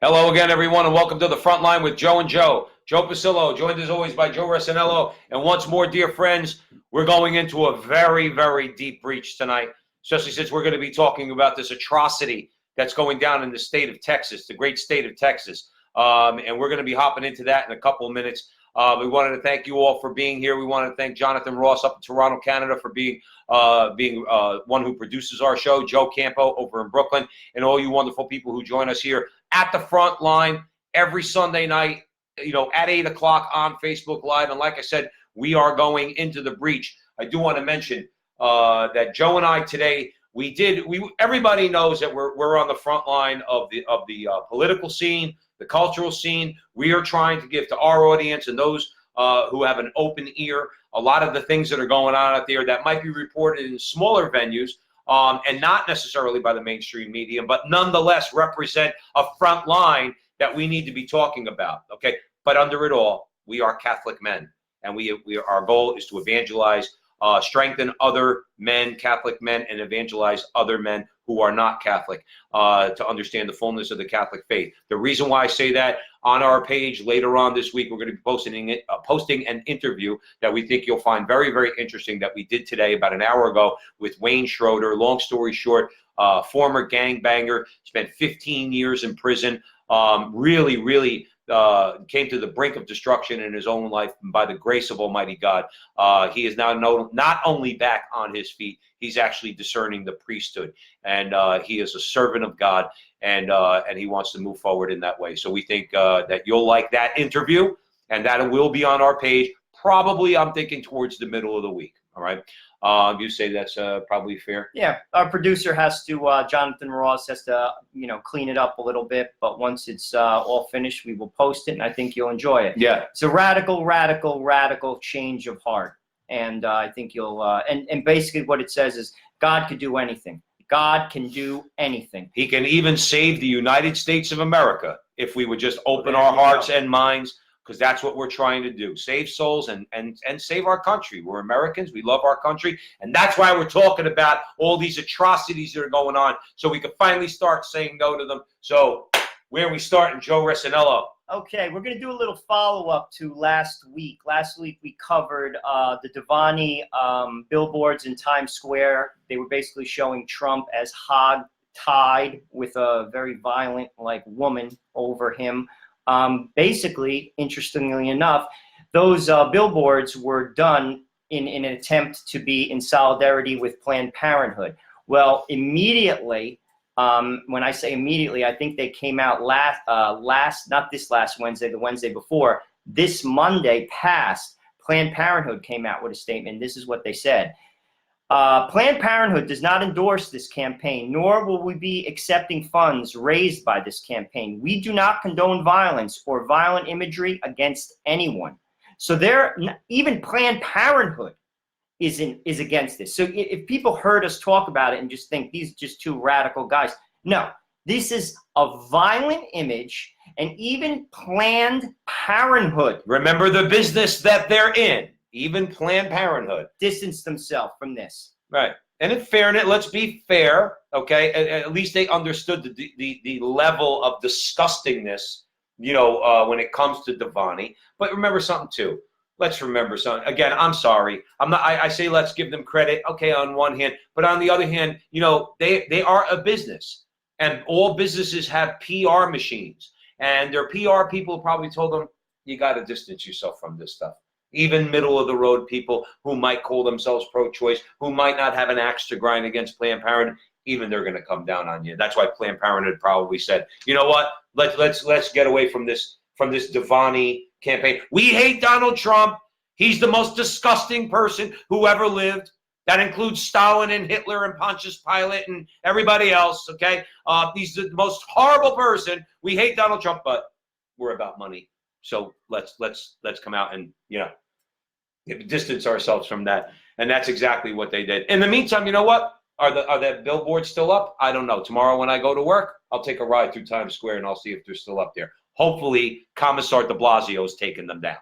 Hello again, everyone, and welcome to the Front Line with Joe and Joe. Joe Pasillo, joined as always by Joe Resinello. And once more, dear friends, we're going into a very, very deep breach tonight, especially since we're going to be talking about this atrocity that's going down in the state of Texas, the great state of Texas. And we're going to be hopping into that in a couple of minutes. We wanted to thank you all for being here. We want to thank Jonathan Ross up in Toronto, Canada, for being one who produces our show, Joe Campo over in Brooklyn, and all you wonderful people who join us here at the Front Line every Sunday night, at 8 o'clock on Facebook Live. And like I said, we are going into the breach. I do want to mention that Joe and I today, everybody knows that we're on the front line of the political scene, the cultural scene. We are trying to give to our audience and those who have an open ear a lot of the things that are going on out there that might be reported in smaller venues and not necessarily by the mainstream media, but nonetheless represent a front line that we need to be talking about. Okay, but under it all, we are Catholic men, and our goal is to evangelize, strengthen other men, Catholic men, and evangelize other men who are not Catholic to understand the fullness of the Catholic faith. The reason why I say that, on our page later on this week, we're going to be posting an interview that we think you'll find very, very interesting that we did today about an hour ago with Wayne Schroeder. Long story short, former gangbanger, spent 15 years in prison, really came to the brink of destruction in his own life, and by the grace of Almighty God, he is now not only back on his feet, he's actually discerning the priesthood, and he is a servant of God, and he wants to move forward in that way. So we think that you'll like that interview, and that will be on our page. Probably, I'm thinking towards the middle of the week. All right. You say that's probably fair? Yeah, our producer has to, Jonathan Ross has to, clean it up a little bit. But once it's all finished, we will post it, and I think you'll enjoy it. Yeah. It's a radical change of heart. And I think you'll, and basically what it says is God could do anything. God can do anything. He can even save the United States of America if we would just open our hearts and minds, because that's what we're trying to do. Save souls and save our country. We're Americans. We love our country. And that's why we're talking about all these atrocities that are going on, so we can finally start saying no to them. So where are we starting, Joe Resinello? Okay, we're going to do a little follow-up to last week. Last week we covered the Devani billboards in Times Square. They were basically showing Trump as hog-tied with a very violent, woman over him. Basically, interestingly enough, those billboards were done in an attempt to be in solidarity with Planned Parenthood. Well, immediately, when I say immediately, I think they came out not this last Wednesday, the Wednesday before. This Monday past, Planned Parenthood came out with a statement. This is what they said. Planned Parenthood does not endorse this campaign, nor will we be accepting funds raised by this campaign. We do not condone violence or violent imagery against anyone. So even Planned Parenthood is against this. So if people heard us talk about it and just think these are just two radical guys, no, this is a violent image, and even Planned Parenthood. Remember the business that they're in. Even Planned Parenthood distanced themselves from this. Right. And in fairness, let's be fair, okay? At least they understood the level of disgustingness, when it comes to Devani. But remember something, too. Let's remember something. Again, I'm sorry. I say let's give them credit, okay, on one hand. But on the other hand, they are a business. And all businesses have PR machines. And their PR people probably told them, you got to distance yourself from this stuff. Even middle-of-the-road people who might call themselves pro-choice, who might not have an axe to grind against Planned Parenthood, even they're going to come down on you. That's why Planned Parenthood probably said, you know what? Let's get away from this Devani campaign. We hate Donald Trump. He's the most disgusting person who ever lived. That includes Stalin and Hitler and Pontius Pilate and everybody else. Okay, he's the most horrible person. We hate Donald Trump, but we're about money. So let's come out and distance ourselves from that. And that's exactly what they did. In the meantime, you know what? Are the billboards still up? I don't know. Tomorrow when I go to work, I'll take a ride through Times Square and I'll see if they're still up there. Hopefully, Commissar de Blasio has taken them down.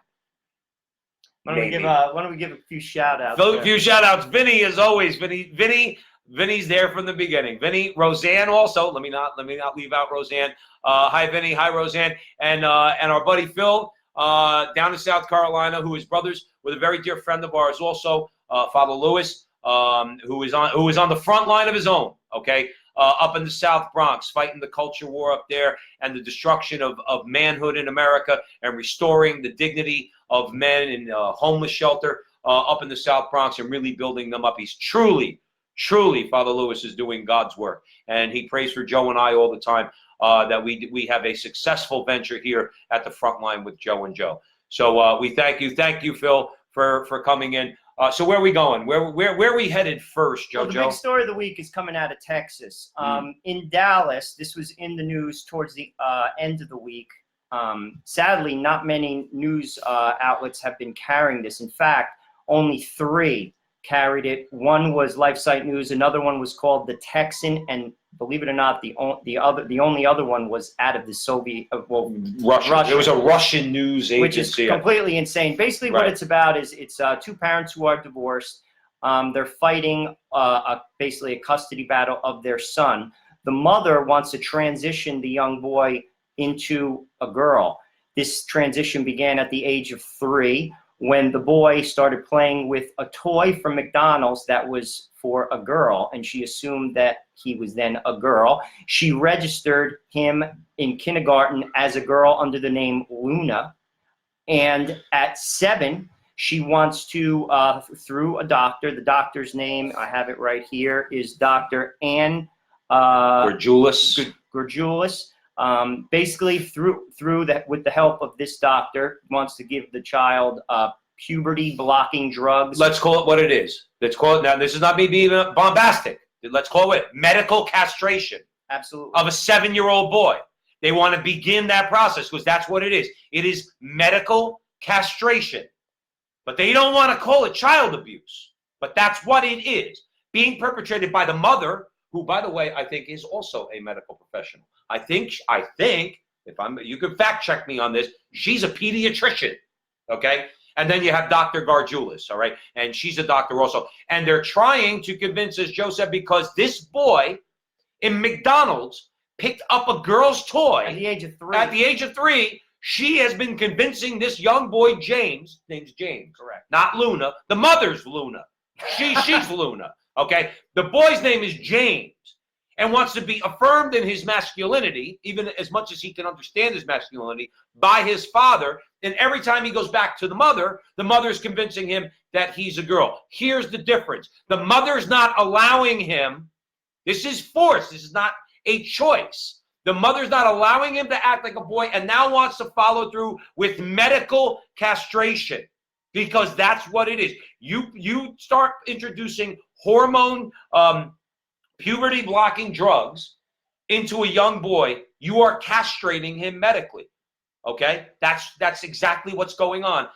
Why don't we give a few shout-outs? A few shout-outs. Vinny, as always. Vinny's there from the beginning. Vinny, Roseanne also. Let me not leave out Roseanne. Hi, Vinny. Hi, Roseanne. And our buddy Phil down in South Carolina, who is brothers with a very dear friend of ours also, Father Lewis, who is on the front line of his own, okay, up in the South Bronx, fighting the culture war up there and the destruction of manhood in America and restoring the dignity of men in homeless shelter up in the South Bronx and really building them up. He's truly, Father Lewis is doing God's work. And he prays for Joe and I all the time that we have a successful venture here at the Frontline with Joe and Joe. So we thank you, Phil, for coming in. So where are we going? Where are we headed first, Joe? Well, the big story of the week is coming out of Texas. In Dallas, this was in the news towards the end of the week. Sadly, not many news outlets have been carrying this. In fact, only 3 carried it. One was LifeSite News. Another one was called The Texan, and believe it or not, the only other one was out of the Soviet, Russia. It was a Russian news agency, which is completely insane. Basically, what it's about is it's 2 parents who are divorced. They're fighting basically a custody battle of their son. The mother wants to transition the young boy into a girl. This transition began at the age of 3 when the boy started playing with a toy from McDonald's that was for a girl, and she assumed that he was then a girl. She registered him in kindergarten as a girl under the name Luna, and at 7, she wants to, through a doctor, the doctor's name, I have it right here, is Dr. Ann Gurgulis. Basically, with the help of this doctor, wants to give the child puberty-blocking drugs. Let's call it what it is. Let's call it, now this is not me being bombastic. Let's call it medical castration. Absolutely. Of a 7-year-old boy. They want to begin that process because that's what it is. It is medical castration. But they don't want to call it child abuse. But that's what it is. Being perpetrated by the mother, who, by the way, I think is also a medical professional. I think, you can fact check me on this, she's a pediatrician, okay? And then you have Dr. Gargiulis, all right? And she's a doctor also. And they're trying to convince, as Joe said, because this boy in McDonald's picked up a girl's toy. At the age of 3. At the age of 3, she has been convincing this young boy, James, name's James. Correct. Not Luna. The mother's Luna. She's Luna, okay? The boy's name is James and wants to be affirmed in his masculinity, even as much as he can understand his masculinity, by his father. And every time he goes back to the mother is convincing him that he's a girl. Here's the difference. The mother's not allowing him. This is force. This is not a choice. The mother's not allowing him to act like a boy and now wants to follow through with medical castration because that's what it is. You start introducing hormone puberty blocking drugs into a young boy, you are castrating him medically. Okay? That's exactly what's going on.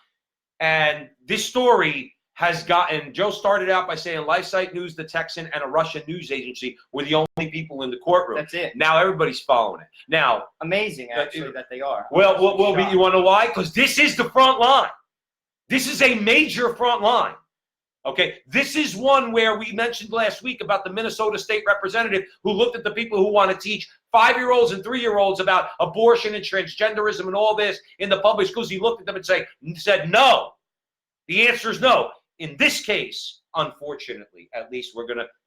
And this story has gotten, Joe started out by saying LifeSite News, The Texan, and a Russian news agency were the only people in the courtroom. That's it. Now everybody's following it. Now, amazing, actually, that they are. Well, you want to know why? Because this is the front line. This is a major front line. Okay, this is one where we mentioned last week about the Minnesota state representative who looked at the people who want to teach 5-year-olds and 3-year-olds about abortion and transgenderism and all this in the public schools. He looked at them and said, no. The answer is no. In this case, unfortunately, at least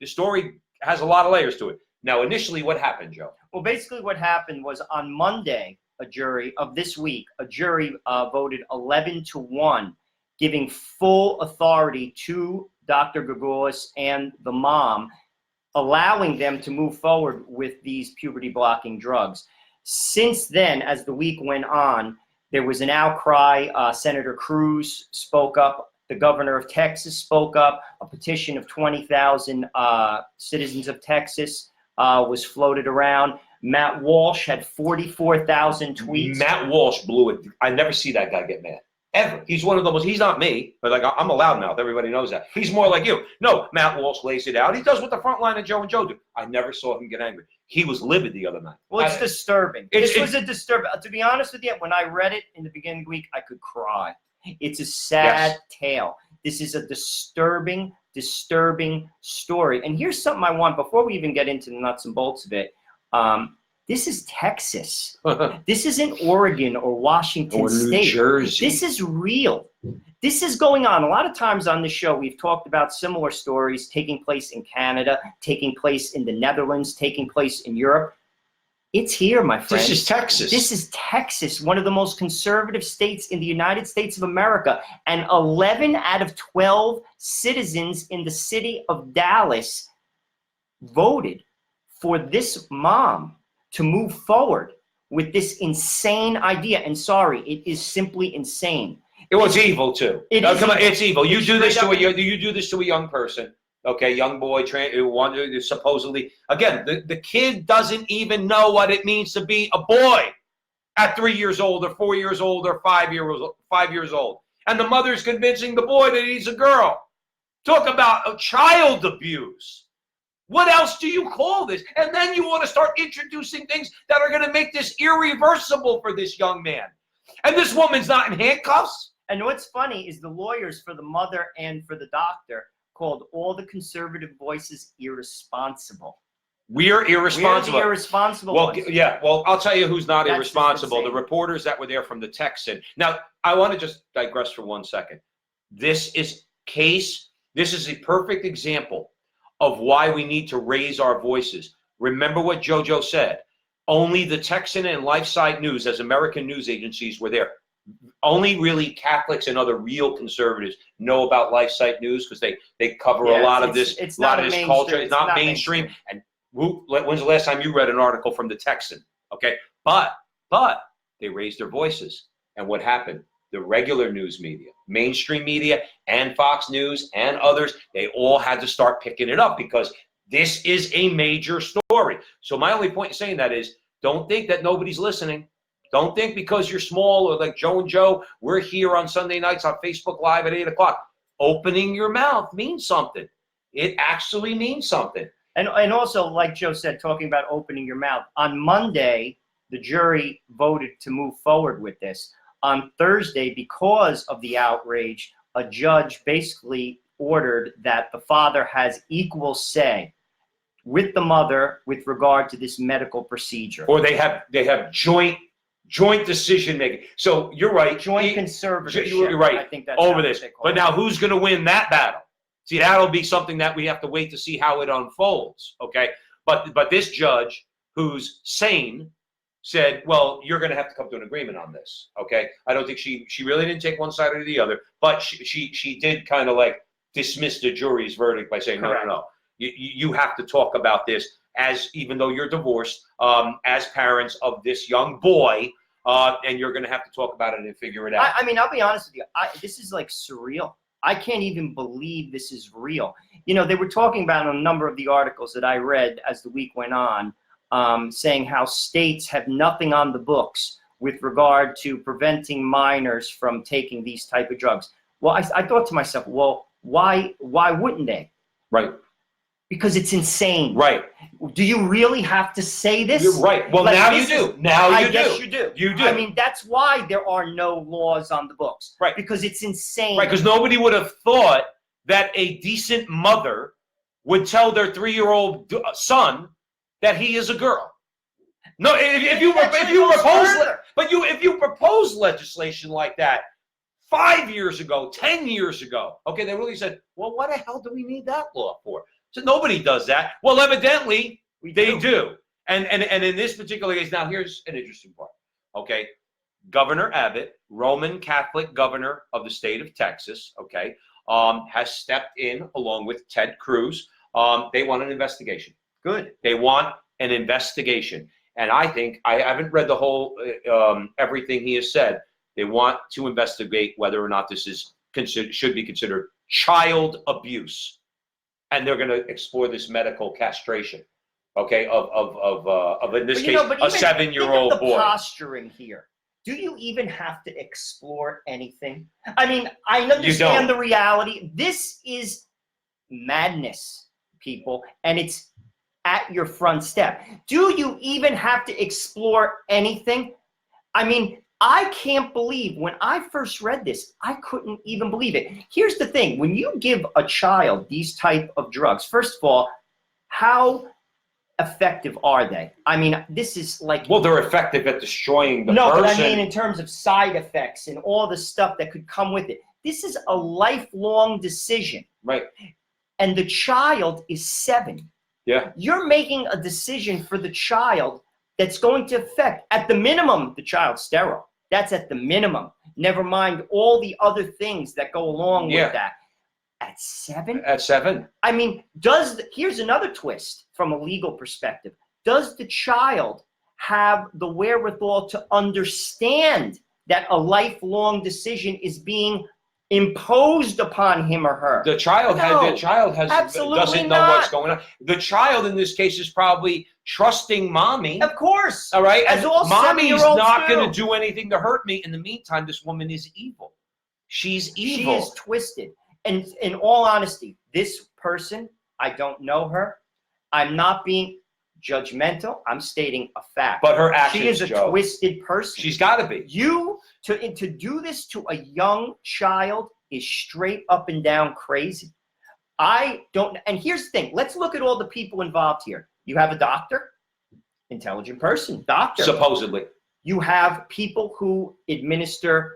the story has a lot of layers to it. Now, initially, what happened, Joe? Well, basically what happened was on Monday, a jury voted 11-1, giving full authority to Dr. Gurgulis and the mom, allowing them to move forward with these puberty-blocking drugs. Since then, as the week went on, there was an outcry. Senator Cruz spoke up. The governor of Texas spoke up. A petition of 20,000 citizens of Texas was floated around. Matt Walsh had 44,000 tweets. Matt Walsh blew it. I never see that guy get mad. Ever. He's one of the most, he's not me, but like I'm a loudmouth. Everybody knows that. He's more like you. No, Matt Walsh lays it out. He does what the front line of Joe and Joe do. I never saw him get angry. He was livid the other night. Well, it's disturbing. This was a disturbing. To be honest with you, when I read it in the beginning of the week, I could cry. It's a sad tale. This is a disturbing story. And here's something I want, before we even get into the nuts and bolts of it. This is Texas. This isn't Oregon or Washington or New State. Jersey. This is real. This is going on. A lot of times on the show, we've talked about similar stories taking place in Canada, taking place in the Netherlands, taking place in Europe. It's here, my friend. This is Texas. This is Texas, one of the most conservative states in the United States of America. And 11 out of 12 citizens in the city of Dallas voted for this mom to move forward with this insane idea. And sorry, it is simply insane. It was evil too. Come on, it's evil. You do this to you do this to a young person, okay, young boy, who supposedly. Again, the kid doesn't even know what it means to be a boy at 3 years old, or 4 years old, or 5 years old, and the mother's convincing the boy that he's a girl. Talk about child abuse. What else do you call this? And then you want to start introducing things that are going to make this irreversible for this young man. And this woman's not in handcuffs. And what's funny is the lawyers for the mother and for the doctor called all the conservative voices irresponsible. We're irresponsible. We're the irresponsible ones. Yeah. Well, I'll tell you who's not That's irresponsible. The reporters that were there from the Texan. Now, I want to just digress for 1 second. This is a perfect example of why we need to raise our voices. Remember what JoJo said. Only the Texan and LifeSite News, as American news agencies, were there. Only really Catholics and other real conservatives know about LifeSite News because they cover a lot of this, culture. It's not mainstream. And when's the last time you read an article from the Texan? Okay, but they raised their voices, and what happened? The regular news media, mainstream media, and Fox News and others, they all had to start picking it up because this is a major story. So my only point in saying that is, don't think that nobody's listening. Don't think because you're small or like Joe and Joe, we're here on Sunday nights on Facebook Live at 8 o'clock. Opening your mouth means something. It actually means something. And also, like Joe said, talking about opening your mouth, on Monday, the jury voted to move forward with this. On Thursday, because of the outrage, a judge basically ordered that the father has equal say with the mother with regard to this medical procedure. Or they have joint decision making. So you're right. Joint conservatorship. You're right. I think that's over this. But now who's going to win that battle? See, that'll be something that we have to wait to see how it unfolds. Okay. But this judge, who's sane, said, well, you're going to have to come to an agreement on this. Okay. I don't think she really didn't take one side or the other, but she did kind of like dismiss the jury's verdict by saying, no. You have to talk about this as, even though you're divorced, as parents of this young boy, and you're going to have to talk about it and figure it out. I mean, I'll be honest with you. This is like surreal. I can't even believe this is real. You know, they were talking about in a number of the articles that I read as the week went on, saying how states have nothing on the books with regard to preventing minors from taking these type of drugs. Well, I thought to myself, well, why wouldn't they? Right. Because it's insane. Right. Do you really have to say this? You're right. Well, like, now you do. I guess you do. You do. I mean, that's why there are no laws on the books. Right. Because it's insane. Right. Because nobody would have thought that a decent mother would tell their 3-year-old son that he is a girl. No, if you propose legislation like that 5 years ago, 10 years ago, okay, they really said, well, what the hell do we need that law for? So nobody does that. Well, evidently they do. And in this particular case, now here's an interesting part. Okay, Governor Abbott, Roman Catholic governor of the state of Texas, okay, has stepped in along with Ted Cruz. They want an investigation. Good. They want an investigation. And I think, I haven't read the whole, everything he has said. They want to investigate whether or not this is should be considered child abuse. And they're going to explore this medical castration, okay, of in this case, a 7-year-old boy. The posturing here. Do you even have to explore anything? I mean, I understand the reality. This is madness, people, and it's at your front step. Do you even have to explore anything? I mean, I can't believe, when I first read this, I couldn't even believe it. Here's the thing. When you give a child these type of drugs, first of all, how effective are they? I mean, this is like... Well, they're effective at destroying the No, person. but I mean in terms of side effects and all the stuff that could come with it. This is a lifelong decision. Right. And the child is 7. Yeah. You're making a decision for the child that's going to affect, at the minimum, the child's sterile. That's at the minimum. Never mind all the other things that go along with that. At 7? At 7. I mean, here's another twist from a legal perspective. Does the child have the wherewithal to understand that a lifelong decision is being imposed upon him or her? The child doesn't know what's going on. The child in this case is probably trusting mommy. Of course. All right. As all mommy's 7-year-olds not do. going to do anything to hurt me. In the meantime, this woman is evil. She's evil. She is twisted. And in all honesty, this person, I don't know her. I'm not being judgmental. I'm stating a fact. But her actions, she is a twisted person. She's got to be. To do this to a young child is straight up and down crazy. I don't. And here's the thing. Let's look at all the people involved here. You have a doctor, intelligent person, doctor. Supposedly. You have people who administer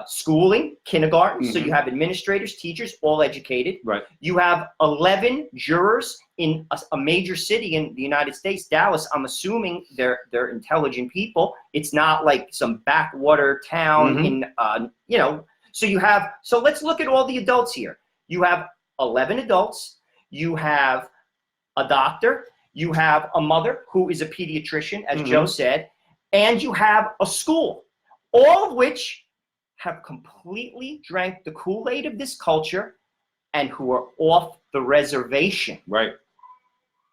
schooling, kindergarten. So you have administrators, teachers, all educated. Right. You have 11 jurors in a major city in the United States, Dallas. I'm assuming they're intelligent people. It's not like some backwater town in, So let's look at all the adults here. You have 11 adults. You have a doctor. You have a mother who is a pediatrician, as Joe said. And you have a school, all of which have completely drank the Kool-Aid of this culture and who are off the reservation. Right.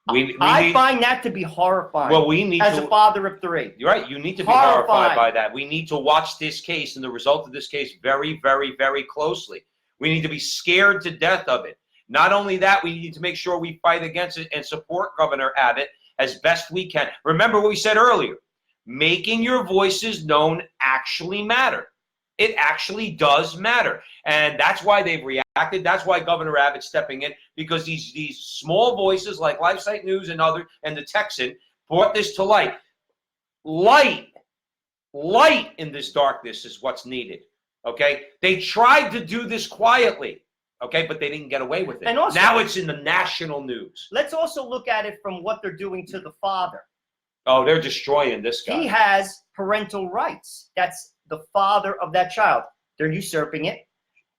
I find that to be horrifying. Well, we need as a father of 3. You're right. You need to be horrified by that. We need to watch this case and the result of this case very, very, very closely. We need to be scared to death of it. Not only that, we need to make sure we fight against it and support Governor Abbott as best we can. Remember what we said earlier. Making your voices known actually matter. It actually does matter. And that's why they've reacted. That's why Governor Abbott's stepping in, because these small voices like LifeSite News and the Texan brought this to light. Light in this darkness is what's needed. Okay? They tried to do this quietly. Okay, but they didn't get away with it. And also, now it's in the national news. Let's also look at it from what they're doing to the father. Oh, they're destroying this guy. He has parental rights. That's the father of that child. They're usurping it.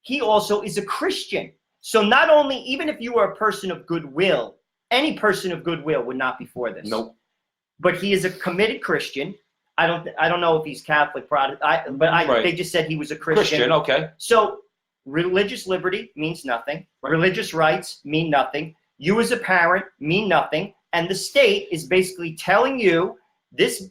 He also is a Christian. So not only, even if you are a person of goodwill, any person of goodwill would not be for this. Nope. But he is a committed Christian. I don't know if he's Catholic, Protestant, they just said he was a Christian. Christian, okay. So religious liberty means nothing. Religious rights mean nothing. You as a parent mean nothing. And the state is basically telling you this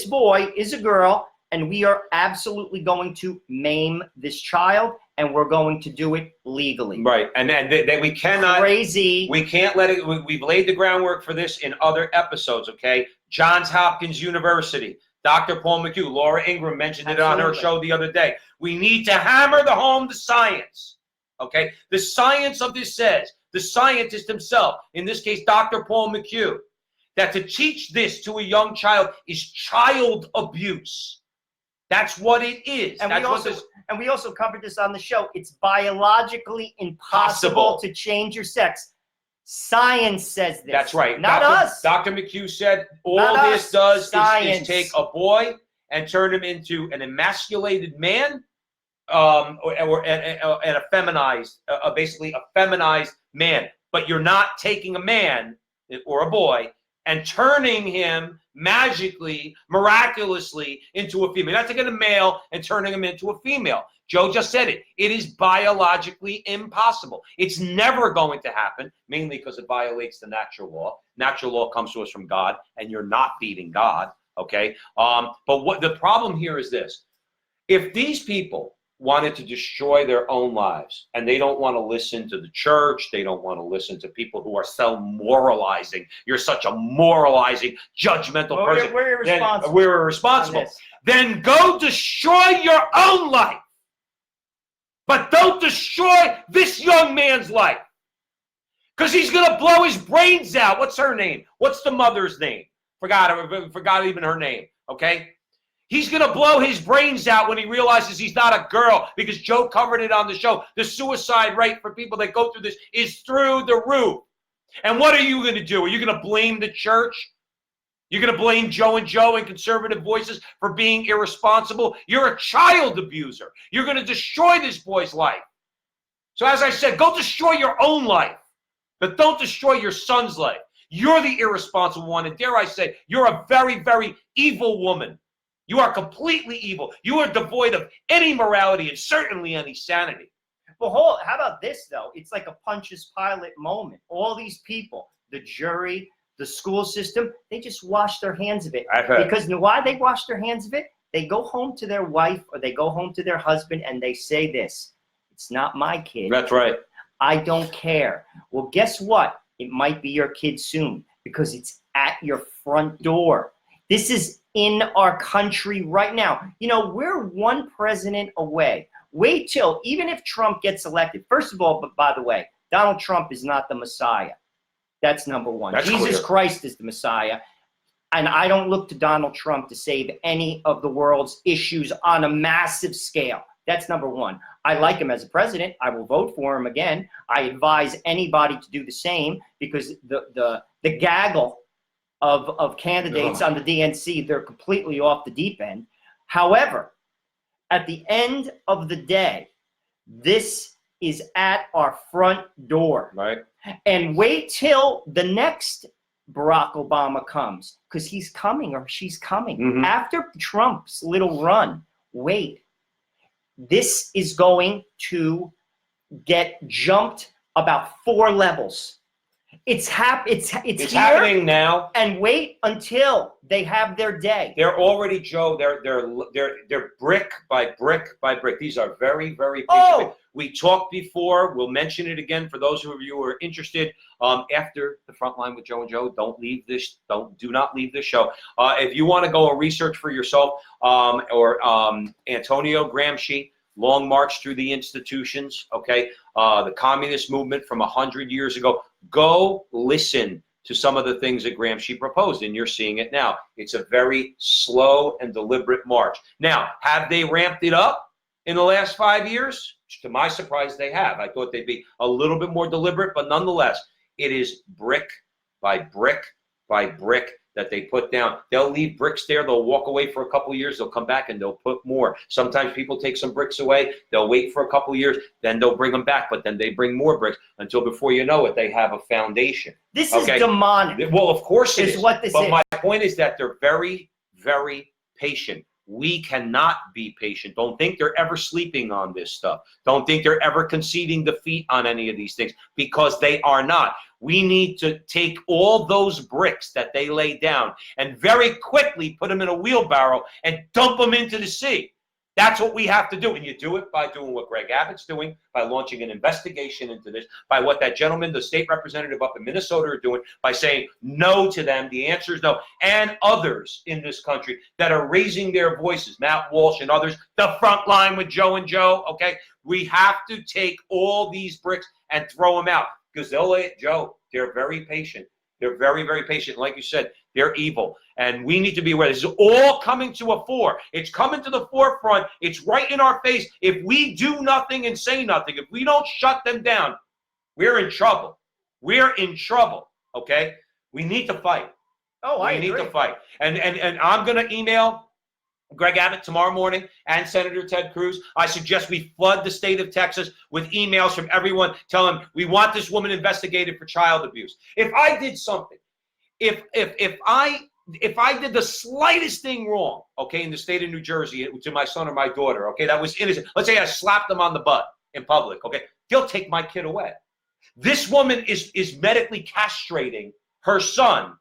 boy is a girl, and we are absolutely going to maim this child, and we're going to do it legally. Right, and then we cannot. Crazy. We can't let it. We've laid the groundwork for this in other episodes. Okay, Johns Hopkins University, Dr. Paul McHugh, Laura Ingram mentioned it on her show the other day. We need to hammer home the science. Okay, the science of this says, the scientist himself, in this case, Dr. Paul McHugh, that to teach this to a young child is child abuse. That's what it is. And we also covered this on the show. It's biologically impossible to change your sex. Science says this. That's right. Not us. Dr. McHugh said all this does is take a boy and turn him into an emasculated man, and a feminized, basically a feminized man. But you're not taking a man or a boy and turning him magically, miraculously into a female. Not taking a male and turning him into a female. Joe just said it. It is biologically impossible. It's never going to happen, mainly because it violates the natural law. Natural law comes to us from God, and you're not beating God, okay? But what the problem here is this. If these people wanted to destroy their own lives, and they don't want to listen to the church, they don't want to listen to people who are so moralizing. You're such a moralizing, judgmental person. We're irresponsible. We're irresponsible. Then go destroy your own life. But don't destroy this young man's life. Because he's going to blow his brains out. What's her name? What's the mother's name? Forgot even her name, okay? He's going to blow his brains out when he realizes he's not a girl, because Joe covered it on the show. The suicide rate for people that go through this is through the roof. And what are you going to do? Are you going to blame the church? You're going to blame Joe and Joe and conservative voices for being irresponsible? You're a child abuser. You're going to destroy this boy's life. So as I said, go destroy your own life, but don't destroy your son's life. You're the irresponsible one, and dare I say, you're a very, very evil woman. You are completely evil. You are devoid of any morality and certainly any sanity. Well, how about this, though? It's like a Pontius Pilate moment. All these people, the jury, the school system, they just wash their hands of it. Because you know why they wash their hands of it? They go home to their wife or they go home to their husband and they say this: it's not my kid. That's right. I don't care. Well, guess what? It might be your kid soon, because it's at your front door. This is in our country right now. You know, we're one president away. Wait till, even if Trump gets elected. First of all, but by the way, Donald Trump is not the Messiah. That's number one. That's Jesus clear. Christ is the Messiah. And I don't look to Donald Trump to save any of the world's issues on a massive scale. That's number one. I like him as a president. I will vote for him again. I advise anybody to do the same, because the gaggle of candidates on the DNC, they're completely off the deep end. However, at the end of the day, this is at our front door. Right. And wait till the next Barack Obama comes, because he's coming or she's coming. Mm-hmm. After Trump's little run, wait. This is going to get jumped about 4 levels. It's happening now. And wait until they have their day. They're already, Joe. They're brick by brick by brick. These are very, very patient. Oh. We talked before. We'll mention it again for those of you who are interested. After the Frontline with Joe and Joe, do not leave this show. If you want to go and research for yourself, or Antonio Gramsci, Long March Through the Institutions, okay, the communist movement from 100 years ago. Go listen to some of the things that Gramsci proposed, and you're seeing it now. It's a very slow and deliberate march. Now, have they ramped it up in the last 5 years? To my surprise, they have. I thought they'd be a little bit more deliberate, but nonetheless, it is brick by brick by brick that they put down. They'll leave bricks there. They'll walk away for a couple of years. They'll come back and they'll put more. Sometimes people take some bricks away. They'll wait for a couple of years. Then they'll bring them back. But then they bring more bricks until before you know it, they have a foundation. This is demonic. Well, of course it is. What this is. But my point is that they're very, very patient. We cannot be patient. Don't think they're ever sleeping on this stuff. Don't think they're ever conceding defeat on any of these things, because they are not. We need to take all those bricks that they lay down and very quickly put them in a wheelbarrow and dump them into the sea. That's what we have to do. And you do it by doing what Greg Abbott's doing, by launching an investigation into this, by what that gentleman, the state representative up in Minnesota, are doing, by saying no to them. The answer is no. And others in this country that are raising their voices, Matt Walsh and others, the front line with Joe and Joe, okay? We have to take all these bricks and throw them out, because they'll lay it, Joe, they're very patient. They're very, very patient. Like you said, they're evil. And we need to be aware. This is all coming to a fore. It's coming to the forefront. It's right in our face. If we do nothing and say nothing, if we don't shut them down, we're in trouble. We're in trouble, okay? We need to fight. Oh, I agree. We need to fight. And I'm going to email Greg Abbott tomorrow morning and Senator Ted Cruz. I suggest we flood the state of Texas with emails from everyone telling them we want this woman investigated for child abuse. If I did something, if I did the slightest thing wrong, okay, in the state of New Jersey to my son or my daughter, okay, that was innocent. Let's say I slapped them on the butt in public, okay, they'll take my kid away. This woman is medically castrating her son.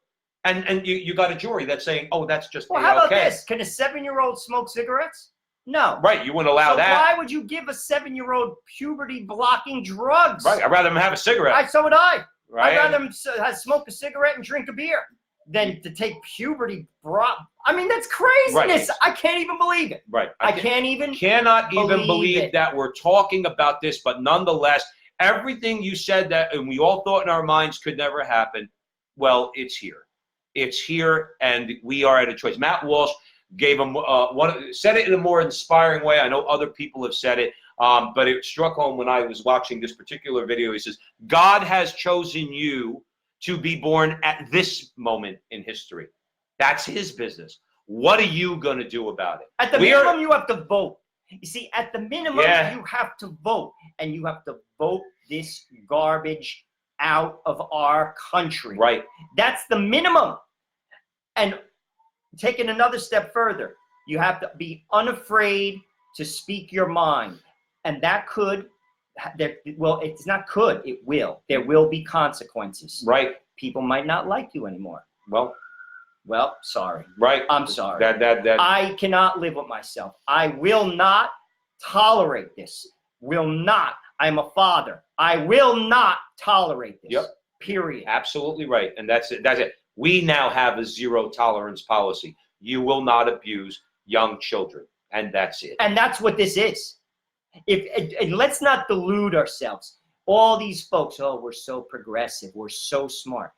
And you got a jury that's saying, oh, that's just well, how about this? Can a 7-year-old smoke cigarettes? No. Right, you wouldn't allow that. Why would you give a 7-year-old puberty-blocking drugs? Right, I'd rather them have a cigarette. So would I. Right. I'd rather them smoke a cigarette and drink a beer than to take puberty. I mean, that's craziness. Right. I can't even believe it. Right. I cannot even believe that we're talking about this, but nonetheless, Everything you said that, and we all thought in our minds could never happen, well, it's here. It's here, and we are at a choice. Matt Walsh gave him said it in a more inspiring way. I know other people have said it, but it struck home when I was watching this particular video. He says, God has chosen you to be born at this moment in history. That's his business. What are you going to do about it? At the minimum, you have to vote. You see, at the minimum, you have to vote, and you have to vote this garbage out of our country. Right. That's the minimum. And taking another step further, you have to be unafraid to speak your mind. And that could, well, it's not could, it will. There will be consequences. Right. People might not like you anymore. Well, sorry. Right. I'm sorry. That. I cannot live with myself. I will not tolerate this. Will not. I'm a father. I will not tolerate this. Yep. Period. Absolutely right. And that's it. That's it. We now have a zero tolerance policy. You will not abuse young children. And that's it. And that's what this is. And let's not delude ourselves. All these folks, oh, we're so progressive. We're so smart.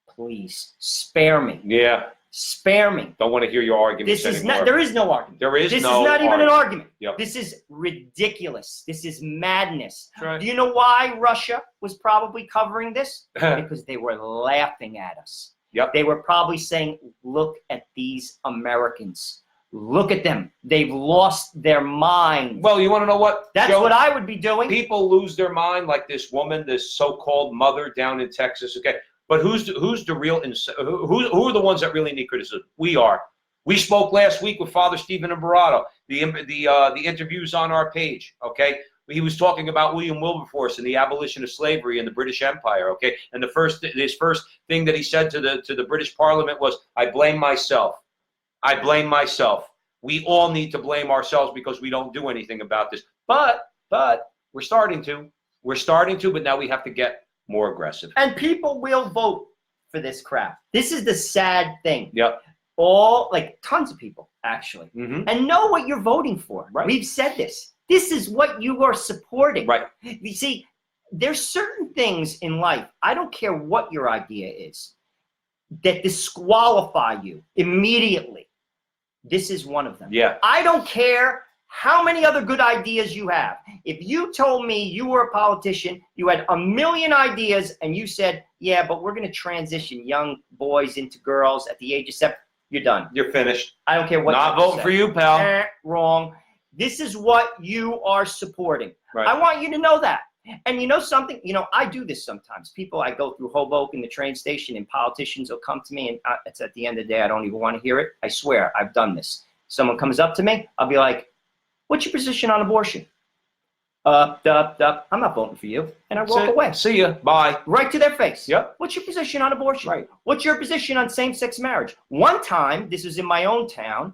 Please spare me. Yeah. Spare me. Don't want to hear your arguments anymore. There is no argument. This is not even an argument. Yep. This is ridiculous. This is madness. Right. Do you know why Russia was probably covering this? Because they were laughing at us. Yep. They were probably saying, look at these Americans. Look at them. They've lost their mind. Well, you want to know what? That's what I would be doing. People lose their mind like this woman, this so-called mother down in Texas. Okay. But who's the real, who are the ones that really need criticism? We are. We spoke last week with Father Stephen Imperato. The interview's on our page, okay? He was talking about William Wilberforce and the abolition of slavery in the British Empire, okay? And his first thing that he said to the British Parliament was, I blame myself. I blame myself. We all need to blame ourselves because we don't do anything about this. But we're starting to. We're starting to, but now we have to get more aggressive. And people will vote for this crap. This is the sad thing. Yep. Tons of people, actually. Mm-hmm. And know what you're voting for. Right. We've said this. This is what you are supporting. Right. You see, there's certain things in life, I don't care what your idea is, that disqualify you immediately. This is one of them. Yeah. I don't care how many other good ideas you have. If you told me you were a politician, you had a million ideas, and you said, yeah, but we're going to transition young boys into girls at the age of 7, you're done. You're finished. I don't care what. Not voting for you, pal. Wrong. This is what you are supporting. Right. I want you to know that. And you know something? You know, I do this sometimes. I go through Hoboken, the train station, and politicians will come to me, and it's at the end of the day, I don't even want to hear it. I swear, I've done this. Someone comes up to me, I'll be like, what's your position on abortion? I'm not voting for you. And I walk away. See ya. Bye. Right to their face. Yep. What's your position on abortion? Right. What's your position on same-sex marriage? One time, this was in my own town,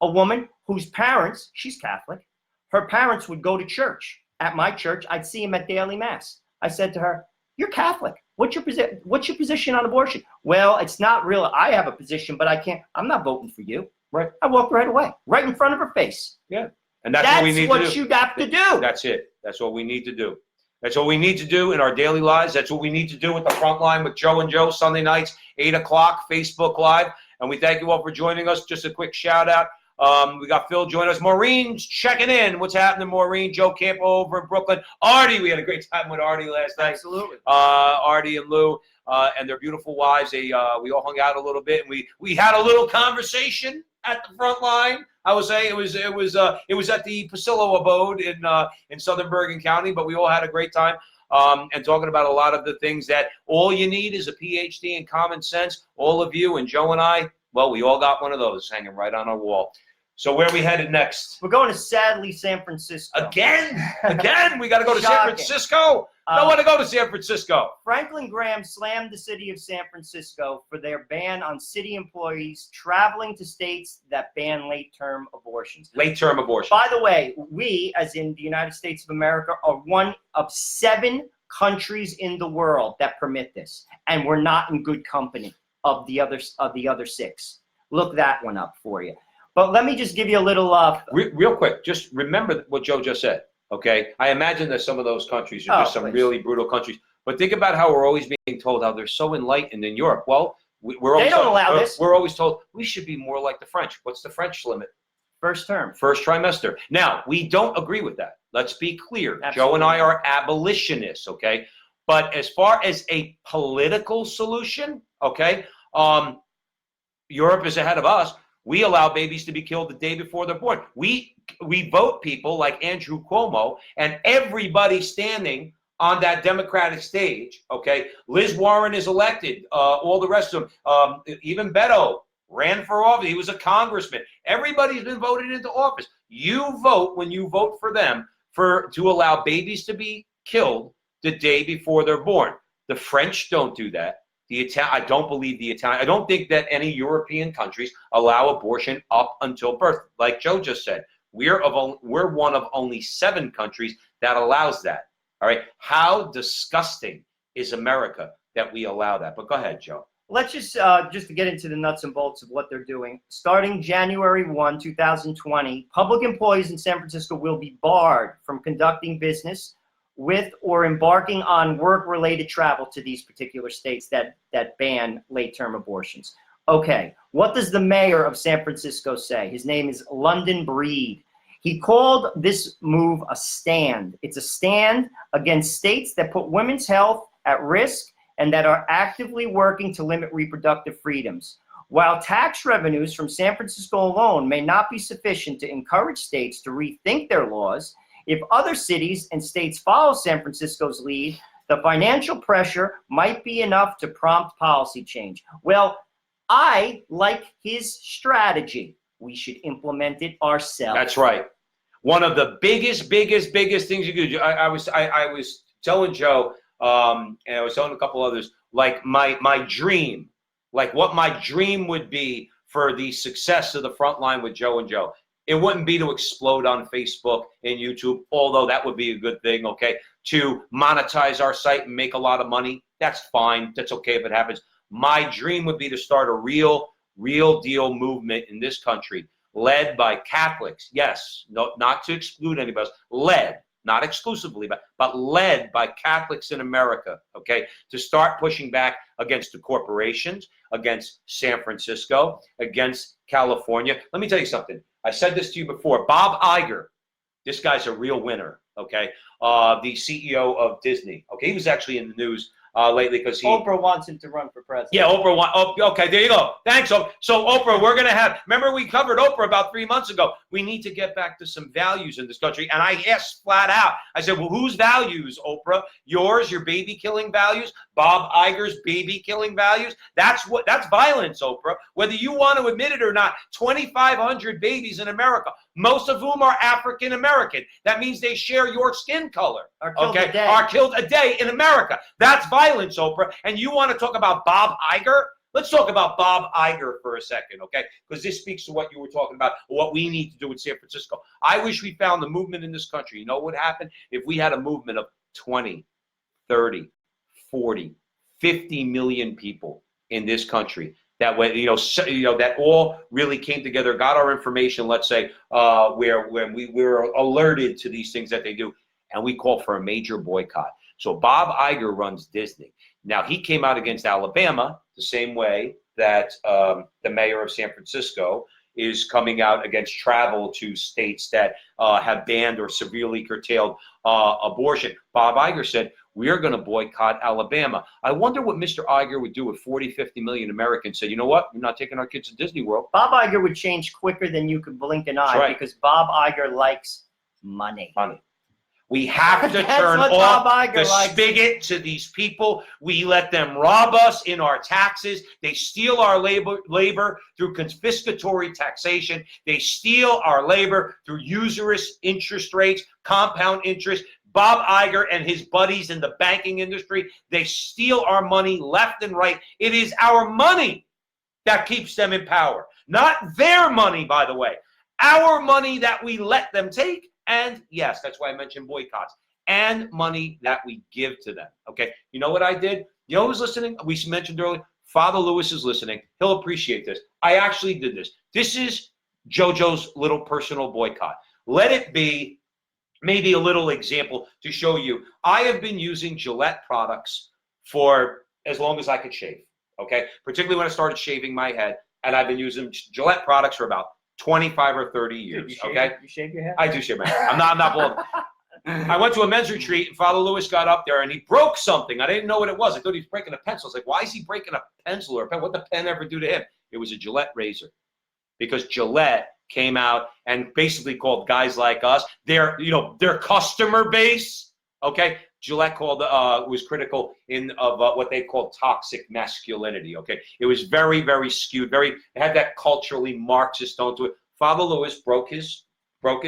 a woman whose parents, she's Catholic, her parents would go to church. At my church, I'd see him at daily mass. I said to her, you're Catholic. What's your position on abortion? Well, it's not real. I have a position, but I'm not voting for you. Right. I walked right away, right in front of her face. Yeah. And that's what we need to do. That's what you have to do. That's it. That's what we need to do. That's what we need to do in our daily lives. That's what we need to do with the Frontline with Joe and Joe, Sunday nights, 8 o'clock, Facebook Live. And we thank you all for joining us. Just a quick shout out. We got Phil joining us. Maureen's checking in. What's happening, Maureen? Joe Campo over in Brooklyn. Artie, we had a great time with Artie last night. Absolutely. Artie and Lou and their beautiful wives. We all hung out a little bit, and we had a little conversation at the Frontline. I would say it was at the Pasillo abode in Southern Bergen County, but we all had a great time. And talking about a lot of the things that all you need is a PhD in common sense. All of you and Joe and I, well, we all got one of those hanging right on our wall. So where are we headed next? We're going to, sadly, San Francisco. Again? We got to go to San Shocking. Francisco? I don't want to go to San Francisco. Franklin Graham slammed the city of San Francisco for their ban on city employees traveling to states that ban late-term abortions. Late-term abortion. By the way, we, as in the United States of America, are one of 7 countries in the world that permit this, and we're not in good company of the other 6. Look that one up for you. But let me just give you a little real quick. Just remember what Joe just said. Okay, I imagine that some of those countries are just some please. really brutal countries. But think about how we're always being told how they're so enlightened in Europe. Well, we're always They don't told, allow this. We're always told we should be more like the French. What's the French limit? First term. First trimester. Now, we don't agree with that. Let's be clear. Absolutely. Joe and I are abolitionists, okay? But as far as a political solution, okay, Europe is ahead of us. We allow babies to be killed the day before they're born. We vote people like Andrew Cuomo and everybody standing on that Democratic stage, okay? Liz Warren is elected. All the rest of them, even Beto ran for office. He was a congressman. Everybody's been voted into office. You vote when you vote for them to allow babies to be killed the day before they're born. The French don't do that. I don't believe the Italian. I don't think that any European countries allow abortion up until birth. Like Joe just said, we're one of only 7 countries that allows that. All right. How disgusting is America that we allow that? But go ahead, Joe. Let's just to get into the nuts and bolts of what they're doing. Starting January 1, 2020, public employees in San Francisco will be barred from conducting business with or embarking on work-related travel to these particular states that ban late-term abortions. Okay, what does the mayor of San Francisco say? His name is London Breed. He called this move a stand. It's a stand against states that put women's health at risk and that are actively working to limit reproductive freedoms. While tax revenues from San Francisco alone may not be sufficient to encourage states to rethink their laws, if other cities and states follow San Francisco's lead, the financial pressure might be enough to prompt policy change. Well, I like his strategy. We should implement it ourselves. That's right. One of the biggest things you could do. I was telling Joe, and I was telling a couple others, like my dream, like what my dream would be for the success of the Frontline with Joe and Joe. It wouldn't be to explode on Facebook and YouTube, although that would be a good thing, okay? To monetize our site and make a lot of money, that's fine. That's okay if it happens. My dream would be to start a real deal movement in this country, led by Catholics. Yes, no, not to exclude anybody else. Led, not exclusively, but led by Catholics in America, okay? To start pushing back against the corporations, against San Francisco, against California. Let me tell you something. I said this to you before. Bob Iger, this guy's a real winner, okay? The CEO of Disney, okay? He was actually in the news lately because Oprah wants him to run for president. Yeah, Oprah wants. Oh, okay, there you go. Thanks. So Oprah, we're gonna have. Remember, we covered Oprah about 3 months ago. We need to get back to some values in this country. And I asked flat out. I said, well, whose values, Oprah? Yours, your baby killing values? Bob Iger's baby killing values? That's violence, Oprah. Whether you want to admit it or not, 2,500 babies in America, most of whom are African American. That means they share your skin color. Are killed a day in America. That's violence, Oprah. And you want to talk about Bob Iger? Let's talk about Bob Iger for a second, okay? Because this speaks to what you were talking about, what we need to do in San Francisco. I wish we found the movement in this country. You know what would happen if we had a movement of 20, 30, 40, 50 million people in this country that when that all really came together, got our information, let's say, when we were alerted to these things that they do, and we call for a major boycott. So Bob Iger runs Disney. Now, he came out against Alabama the same way that the mayor of San Francisco is coming out against travel to states that have banned or severely curtailed abortion. Bob Iger said, we are going to boycott Alabama. I wonder what Mr. Iger would do if 40, 50 million Americans said, you know what, we're not taking our kids to Disney World. Bob Iger would change quicker than you could blink an eye, right. Because Bob Iger likes money. We have to turn off the spigot to these people. We let them rob us in our taxes. They steal our labor through confiscatory taxation. They steal our labor through usurious interest rates, compound interest. Bob Iger and his buddies in the banking industry, they steal our money left and right. It is our money that keeps them in power. Not their money, by the way. Our money that we let them take. And yes, that's why I mentioned boycotts, and money that we give to them. Okay, you know what I did? You know who's listening? We mentioned earlier, Father Lewis is listening. He'll appreciate this. I actually did this. This is JoJo's little personal boycott. Let it be maybe a little example to show you. I have been using Gillette products for as long as I could shave, okay? Particularly when I started shaving my head, and I've been using Gillette products for about 25 or 30 years, okay? You shave your head? I do shave my head. I'm not bald. I went to a men's retreat, and Father Lewis got up there, and he broke something. I didn't know what it was. I thought he was breaking a pencil. I was like, why is he breaking a pencil or a pen? What did the pen ever do to him? It was a Gillette razor. Because Gillette came out and basically called guys like us, their customer base, okay? Gillette was critical of what they called toxic masculinity, okay? It was very, very skewed, it had that culturally Marxist tone to it. Father Lewis broke his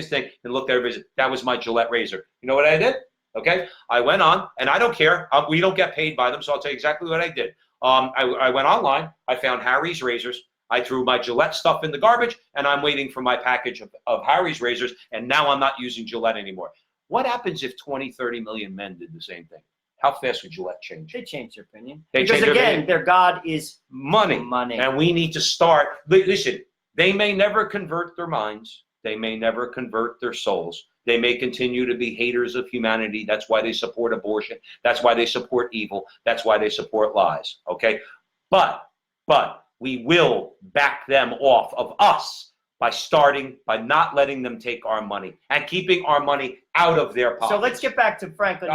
thing and looked at everybody. That was my Gillette razor. You know what I did? Okay, I went on, and I don't care. We don't get paid by them, so I'll tell you exactly what I did. I went online. I found Harry's razors. I threw my Gillette stuff in the garbage, and I'm waiting for my package of Harry's razors, and now I'm not using Gillette anymore. What happens if 20, 30 million men did the same thing? How fast would Gillette change? They change their opinion. Because again, their God is money. And we need to start. Listen, they may never convert their minds. They may never convert their souls. They may continue to be haters of humanity. That's why they support abortion. That's why they support evil. That's why they support lies. Okay? But we will back them off of us by not letting them take our money and keeping our money out of their pockets. So let's get back to Franklin.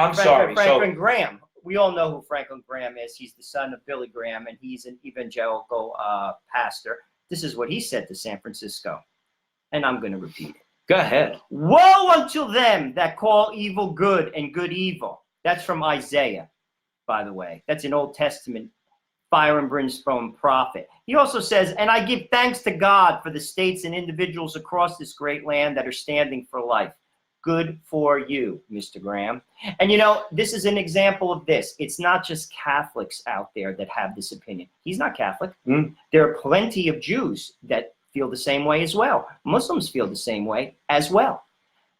Franklin Graham. We all know who Franklin Graham is. He's the son of Billy Graham, and he's an evangelical pastor. This is what he said to San Francisco, and I'm going to repeat it. Go ahead. Woe unto them that call evil good and good evil. That's from Isaiah, by the way. That's an Old Testament fire and brimstone prophet. He also says, and I give thanks to God for the states and individuals across this great land that are standing for life. Good for you, Mr. Graham. And this is an example of this. It's not just Catholics out there that have this opinion. He's not Catholic. There are plenty of Jews that feel the same way as well. Muslims feel the same way as well.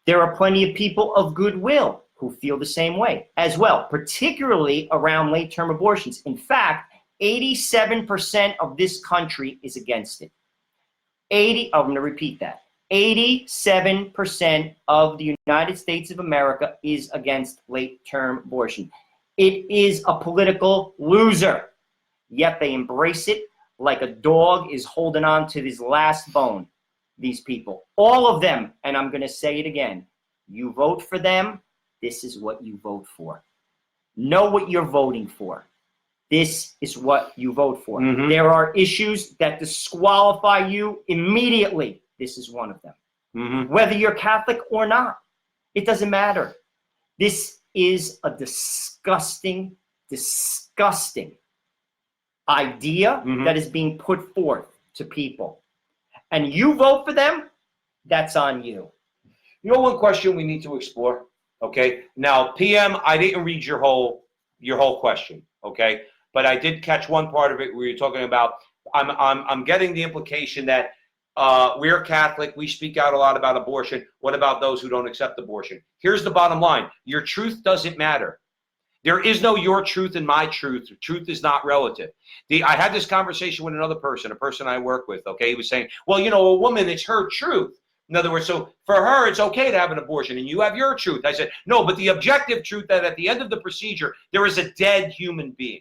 There are plenty of people of goodwill who feel the same way as well, particularly around late-term abortions. In fact, 87% of this country is against it. I'm going to repeat that. 87% of the United States of America is against late-term abortion. It is a political loser, yet they embrace it like a dog is holding on to his last bone, these people. All of them, and I'm going to say it again, you vote for them, this is what you vote for. Know what you're voting for. This is what you vote for. There are issues that disqualify you immediately. This is one of them. Whether you're Catholic or not, it doesn't matter. This is a disgusting, disgusting idea that is being put forth to people. And you vote for them, that's on you. You know one question we need to explore? Okay. Now, PM, I didn't read your whole question, okay? But I did catch one part of it where you're talking about, I'm getting the implication that we're Catholic, we speak out a lot about abortion. What about those who don't accept abortion? Here's the bottom line. Your truth doesn't matter. There is no your truth and my truth. Truth is not relative. I had this conversation with another person, a person I work with, okay? He was saying, well, a woman, it's her truth. In other words, so for her, it's okay to have an abortion, and you have your truth. I said, no, but the objective truth that at the end of the procedure, there is a dead human being.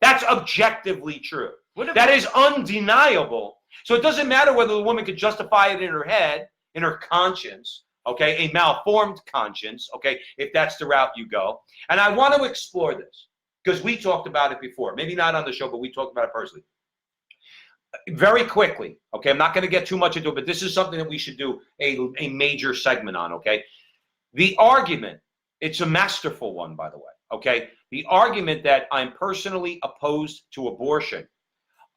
That's objectively true. That is undeniable. So it doesn't matter whether the woman could justify it in her head, in her conscience, okay, a malformed conscience, okay, if that's the route you go. And I want to explore this because we talked about it before. Maybe not on the show, but we talked about it personally. Very quickly, okay, I'm not going to get too much into it, but this is something that we should do a major segment on, okay? The argument, it's a masterful one, by the way, okay? The argument that I'm personally opposed to abortion,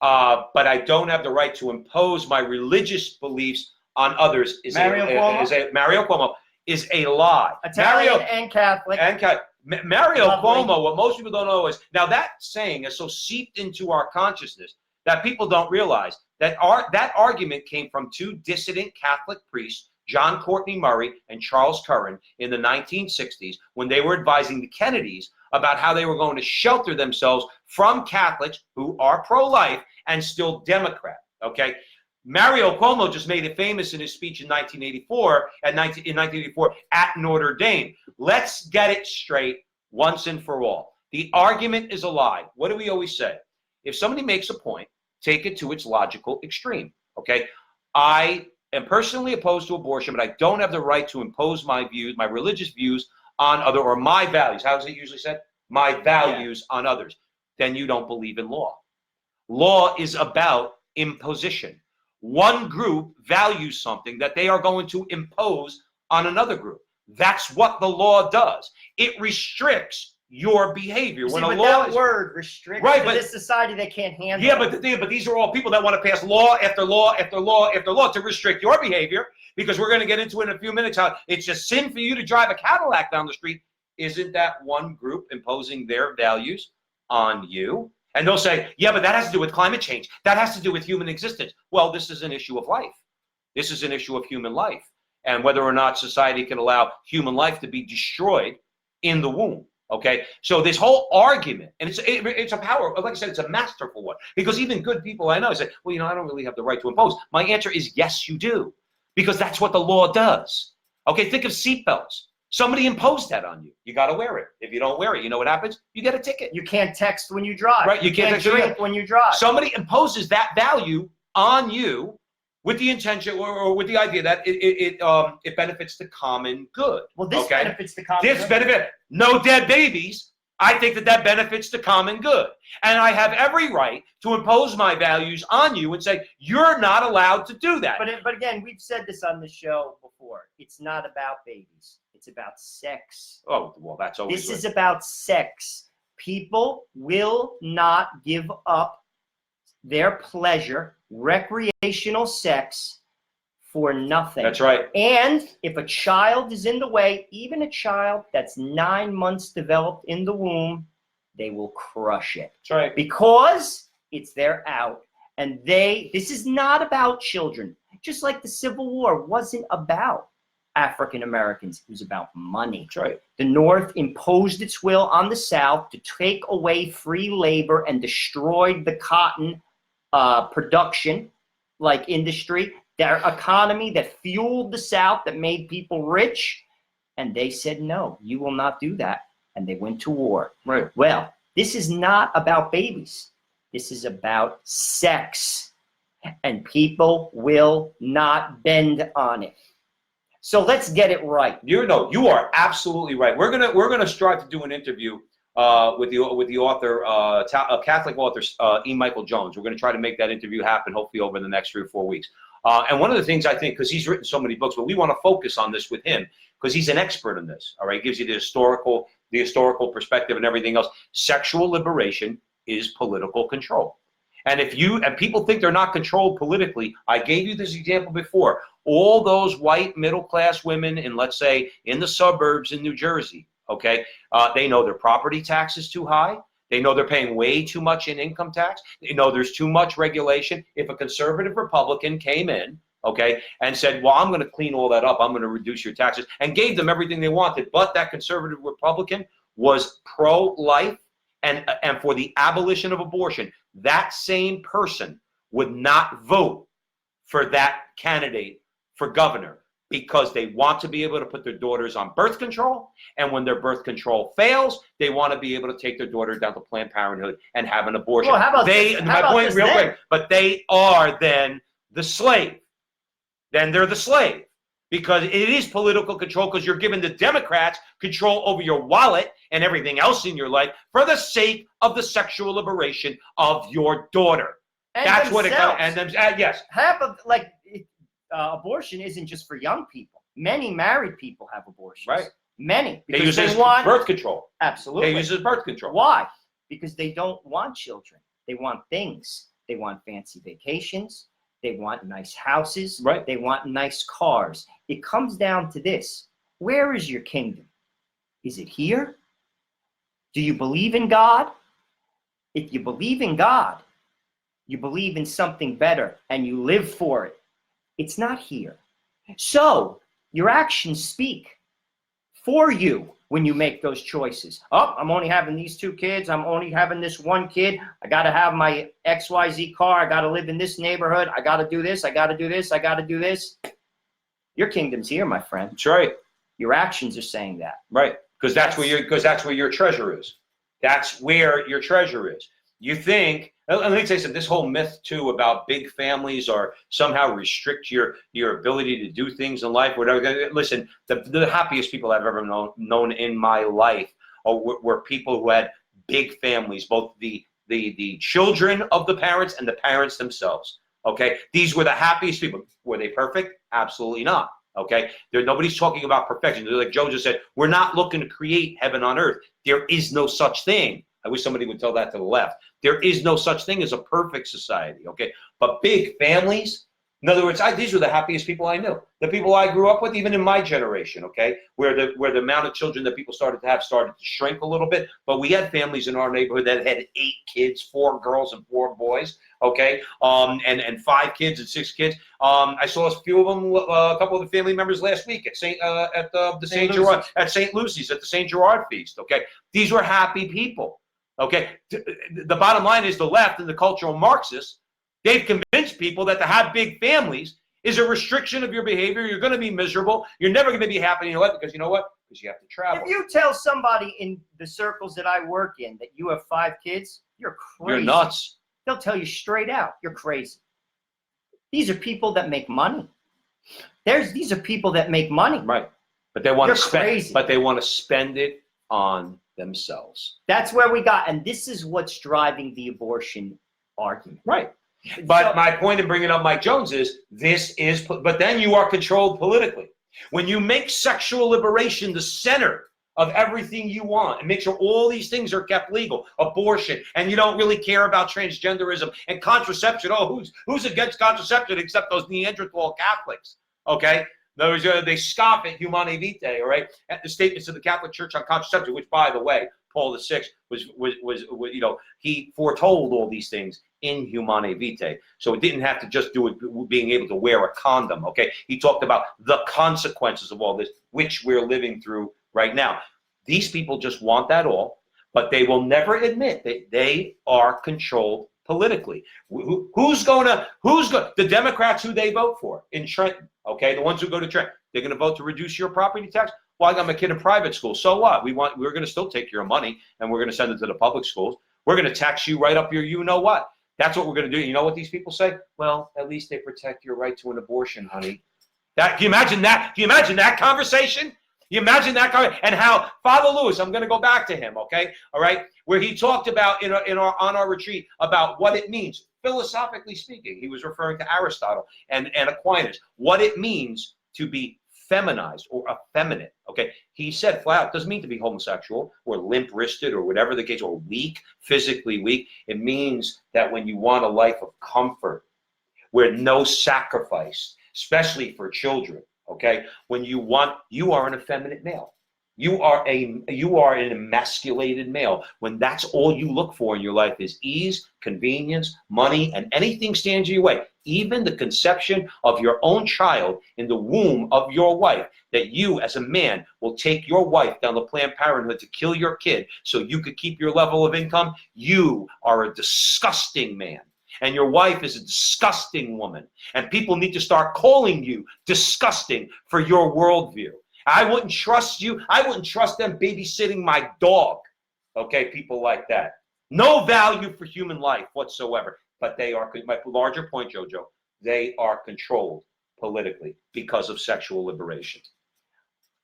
but I don't have the right to impose my religious beliefs on others Mario Cuomo is a lie. Italian and Catholic. Mario Cuomo, what most people don't know is, now that saying is so seeped into our consciousness that people don't realize that that argument came from two dissident Catholic priests, John Courtney Murray and Charles Curran, in the 1960s, when they were advising the Kennedys about how they were going to shelter themselves from Catholics who are pro-life and still Democrat, okay? Mario Cuomo just made it famous in his speech in 1984 at Notre Dame. Let's get it straight once and for all. The argument is a lie. What do we always say? If somebody makes a point, take it to its logical extreme. Okay, I am personally opposed to abortion, but I don't have the right to impose my views, my religious views on other, or my values. How is it usually said? My values on others. Then you don't believe in law. Law is about imposition. One group values something that they are going to impose on another group. That's what the law does. It restricts your behavior. When a law that word restricts, right, to this society they can't handle. Yeah, but these are all people that want to pass law after law after law after law to restrict your behavior, because we're going to get into it in a few minutes how it's just sin for you to drive a Cadillac down the street. Isn't that one group imposing their values on you? And they'll say, yeah, but that has to do with climate change. That has to do with human existence. Well, this is an issue of life. This is an issue of human life, and whether or not society can allow human life to be destroyed in the womb. Okay, so this whole argument, and it's a power, like I said, it's a masterful one, because even good people I know say, well, I don't really have the right to impose. My answer is yes, you do, because that's what the law does. Okay, think of seatbelts. Somebody imposed that on you. You got to wear it. If you don't wear it, you know what happens? You get a ticket. You can't text when you drive. Right, you can't drink when you drive. Somebody imposes that value on you with the intention or with the idea that it benefits the common good. Well, this benefits the common good. This benefit, no dead babies. I think that benefits the common good. And I have every right to impose my values on you and say, you're not allowed to do that. But again, we've said this on the show before. It's not about babies. It's about sex. Oh, well, that's always This is about sex. People will not give up their pleasure, recreational sex, for nothing. That's right. And if a child is in the way, even a child that's 9 months developed in the womb, they will crush it. That's right. Because it's their out. And this is not about children. Just like the Civil War wasn't about African Americans. It was about money. That's right. The North imposed its will on the South to take away free labor and destroyed the cotton production, like industry, their economy that fueled the South, that made people rich. And they said, no, you will not do that. And they went to war. Right. Well, this is not about babies. This is about sex. And people will not bend on it. So let's get it right. You are absolutely right. We're gonna start to do an interview with the author, Catholic author E. Michael Jones. We're gonna try to make that interview happen, hopefully over the next 3 or 4 weeks. And one of the things I think, because he's written so many books, but we want to focus on this with him because he's an expert in this. All right, gives you the historical perspective and everything else. Sexual liberation is political control. And people think they're not controlled politically, I gave you this example before. All those white middle-class women in, let's say, in the suburbs in New Jersey, okay, they know their property tax is too high. They know they're paying way too much in income tax. They know there's too much regulation. If a conservative Republican came in, okay, and said, well, I'm going to clean all that up, I'm going to reduce your taxes, and gave them everything they wanted, but that conservative Republican was pro-life and for the abolition of abortion, that same person would not vote for that candidate for governor because they want to be able to put their daughters on birth control, and when their birth control fails, they want to be able to take their daughter down to Planned Parenthood and have an abortion. Well, how about this? My point, real quick, but they are then the slave. Then they're the slave because it is political control, because you're giving the Democrats control over your wallet and everything else in your life for the sake of the sexual liberation of your daughter. And that's themselves. what it comes. And yes, half of abortion isn't just for young people. Many married people have abortions. Right. Many. Because they want birth control. Absolutely. They use it as birth control. Why? Because they don't want children. They want things. They want fancy vacations. They want nice houses. Right. They want nice cars. It comes down to this. Where is your kingdom? Is it here? Do you believe in God? If you believe in God, you believe in something better and you live for it. It's not here. So your actions speak. for you when you make those choices. Oh, I'm only having these 2 kids. I'm only having this 1 kid. I got to have my XYZ car. I got to live in this neighborhood. I got to do this. I got to do this. I got to do this. Your kingdom's here, my friend. That's right. Your actions are saying that. Right. Because that's where your treasure is. That's where your treasure is. You think, and let me tell you something, this whole myth too about big families or somehow restrict your ability to do things in life, whatever. Listen, the happiest people I've ever known in my life were people who had big families, both the children of the parents and the parents themselves. Okay, these were the happiest people. Were they perfect? Absolutely not. Okay, nobody's talking about perfection. Like Joe just said, we're not looking to create heaven on earth. There is no such thing. I wish somebody would tell that to the left. There is no such thing as a perfect society, okay? But big families, in other words, these were the happiest people I knew. The people I grew up with, even in my generation, okay? Where the amount of children that people started to have started to shrink a little bit. But we had families in our neighborhood that had 8 kids, 4 girls and 4 boys, okay? And 5 kids and 6 kids. I saw a few of them, a couple of the family members last week at St. Lucy's at the St. Gerard feast, okay? These were happy people. Okay, the bottom line is the left and the cultural Marxists, they've convinced people that to have big families is a restriction of your behavior. You're going to be miserable. You're never going to be happy in your life because you know what? Because you have to travel. If you tell somebody in the circles that I work in that you have 5 kids, you're crazy. You're nuts. They'll tell you straight out, you're crazy. These are people that make money. These are people that make money. Right, but they want to spend. Crazy. But they want to spend it on themselves. That's where we got, and this is what's driving the abortion argument. Right. But my point in bringing up Mike Jones is but then you are controlled politically. When you make sexual liberation the center of everything you want and make sure all these things are kept legal, abortion, and you don't really care about transgenderism and contraception. Oh, who's against contraception except those Neanderthal Catholics? Okay. They scoff at Humanae Vitae, all right, at the statements of the Catholic Church on contraception, which, by the way, Paul VI was he foretold all these things in Humanae Vitae. So it didn't have to just do with being able to wear a condom, okay? He talked about the consequences of all this, which we're living through right now. These people just want that all, but they will never admit that they are controlled politically. The Democrats who they vote for in Trenton, okay, the ones who go to Trenton, they're going to vote to reduce your property tax. Well, I got my kid in private school. So what? We're going to still take your money and we're going to send it to the public schools. We're going to tax you right up your you know what. That's what we're going to do. You know what these people say? Well, at least they protect your right to an abortion, honey. Can you imagine that? Can you imagine that conversation? You imagine that and how Father Lewis, I'm going to go back to him, okay? All right, where he talked about on our retreat about what it means, philosophically speaking. He was referring to Aristotle and Aquinas, what it means to be feminized or effeminate, okay? He said flat out, doesn't mean to be homosexual or limp-wristed or whatever the case, or weak, physically weak. It means that when you want a life of comfort, where no sacrifice, especially for children, okay, you are an effeminate male. You are an emasculated male. When that's all you look for in your life is ease, convenience, money, and anything stands in your way, even the conception of your own child in the womb of your wife, that you as a man will take your wife down the Planned Parenthood to kill your kid so you could keep your level of income, you are a disgusting man. And your wife is a disgusting woman. And people need to start calling you disgusting for your worldview. I wouldn't trust you. I wouldn't trust them babysitting my dog. Okay, people like that. No value for human life whatsoever. But they are, my larger point, Jojo, they are controlled politically because of sexual liberation.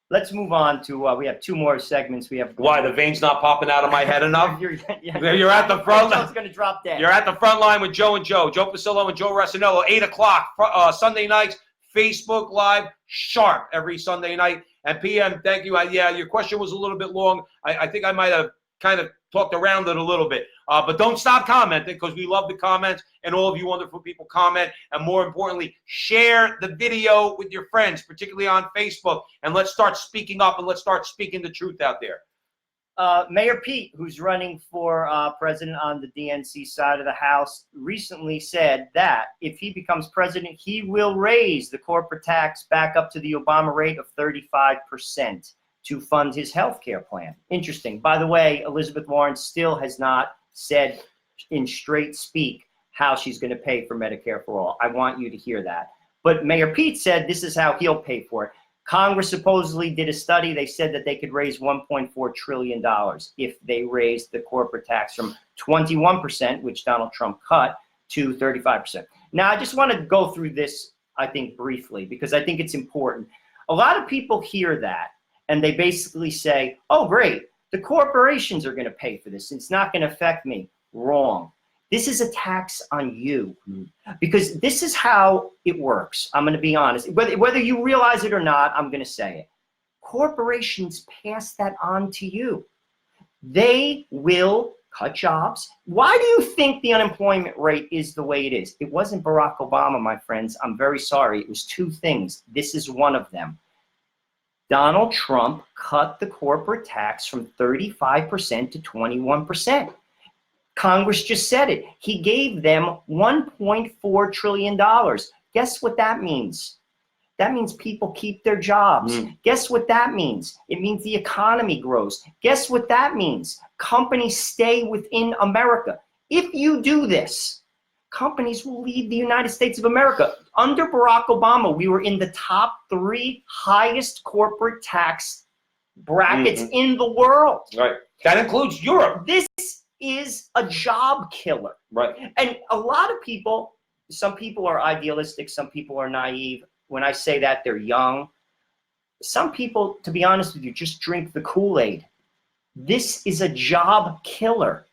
Let's move on to, we have 2 more segments. We have. Why, the veins not popping out of my head enough? You're at the front line. It's going to drop dead. You're at the front line with Joe and Joe Pasillo and Joe Resinello, 8 o'clock, Sunday nights, Facebook Live, sharp every Sunday night. And PM, thank you. Your question was a little bit long. I think I might have kind of talked around it a little bit. But don't stop commenting, because we love the comments, and all of you wonderful people comment. And more importantly, share the video with your friends, particularly on Facebook. And let's start speaking up, and let's start speaking the truth out there. Mayor Pete, who's running for president on the DNC side of the House, recently said that if he becomes president, he will raise the corporate tax back up to the Obama rate of 35%. to fund his health care plan. Interesting. By the way, Elizabeth Warren still has not said in straight speak how she's going to pay for Medicare for all. I want you to hear that. But Mayor Pete said this is how he'll pay for it. Congress supposedly did a study. They said that they could raise $1.4 trillion if they raised the corporate tax from 21%, which Donald Trump cut, to 35%. Now, I just want to go through this, I think, briefly, because I think it's important. A lot of people hear that, and they basically say, oh, great, the corporations are going to pay for this. It's not going to affect me. Wrong. This is a tax on you, because this is how it works. I'm going to be honest. Whether you realize it or not, I'm going to say it. Corporations pass that on to you. They will cut jobs. Why do you think the unemployment rate is the way it is? It wasn't Barack Obama, my friends. I'm very sorry. It was two things. This is one of them. Donald Trump cut the corporate tax from 35% to 21%. Congress just said it. He gave them $1.4 trillion. Guess what that means? That means people keep their jobs. Guess what that means? It means the economy grows. Guess what that means? Companies stay within America. If you do this, companies will leave the United States of America. Under Barack Obama, we were in the top 3 highest corporate tax brackets in the world. Right. That includes Europe. This is a job killer. Right. And a lot of people, some people are idealistic, some people are naive. When I say that, they're young. Some people, to be honest with you, just drink the Kool-Aid. This is a job killer.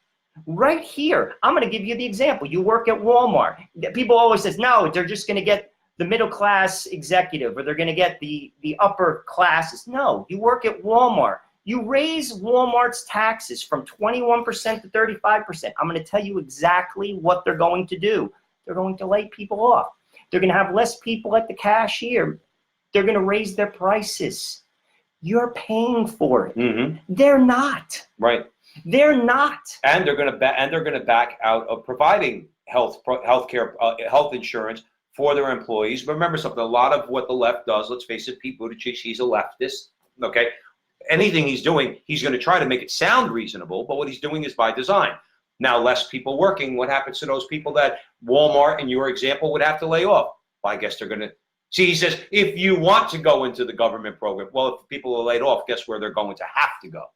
Right here, I'm going to give you the example. You work at Walmart. People always say, no, they're just going to get the middle class executive, or they're going to get the upper classes. No, you work at Walmart. You raise Walmart's taxes from 21% to 35%. I'm going to tell you exactly what they're going to do. They're going to lay people off. They're going to have less people at the cashier. They're going to raise their prices. You're paying for it. They're not. Right. They're not. And they're going to back out of providing health insurance for their employees. But remember something, a lot of what the left does, let's face it, Pete Buttigieg, he's a leftist, okay? Anything he's doing, he's going to try to make it sound reasonable, but what he's doing is by design. Now, less people working, what happens to those people that Walmart, in your example, would have to lay off? Well, I guess they're going to, see, he says, if you want to go into the government program, well, if people are laid off, guess where they're going to have to go?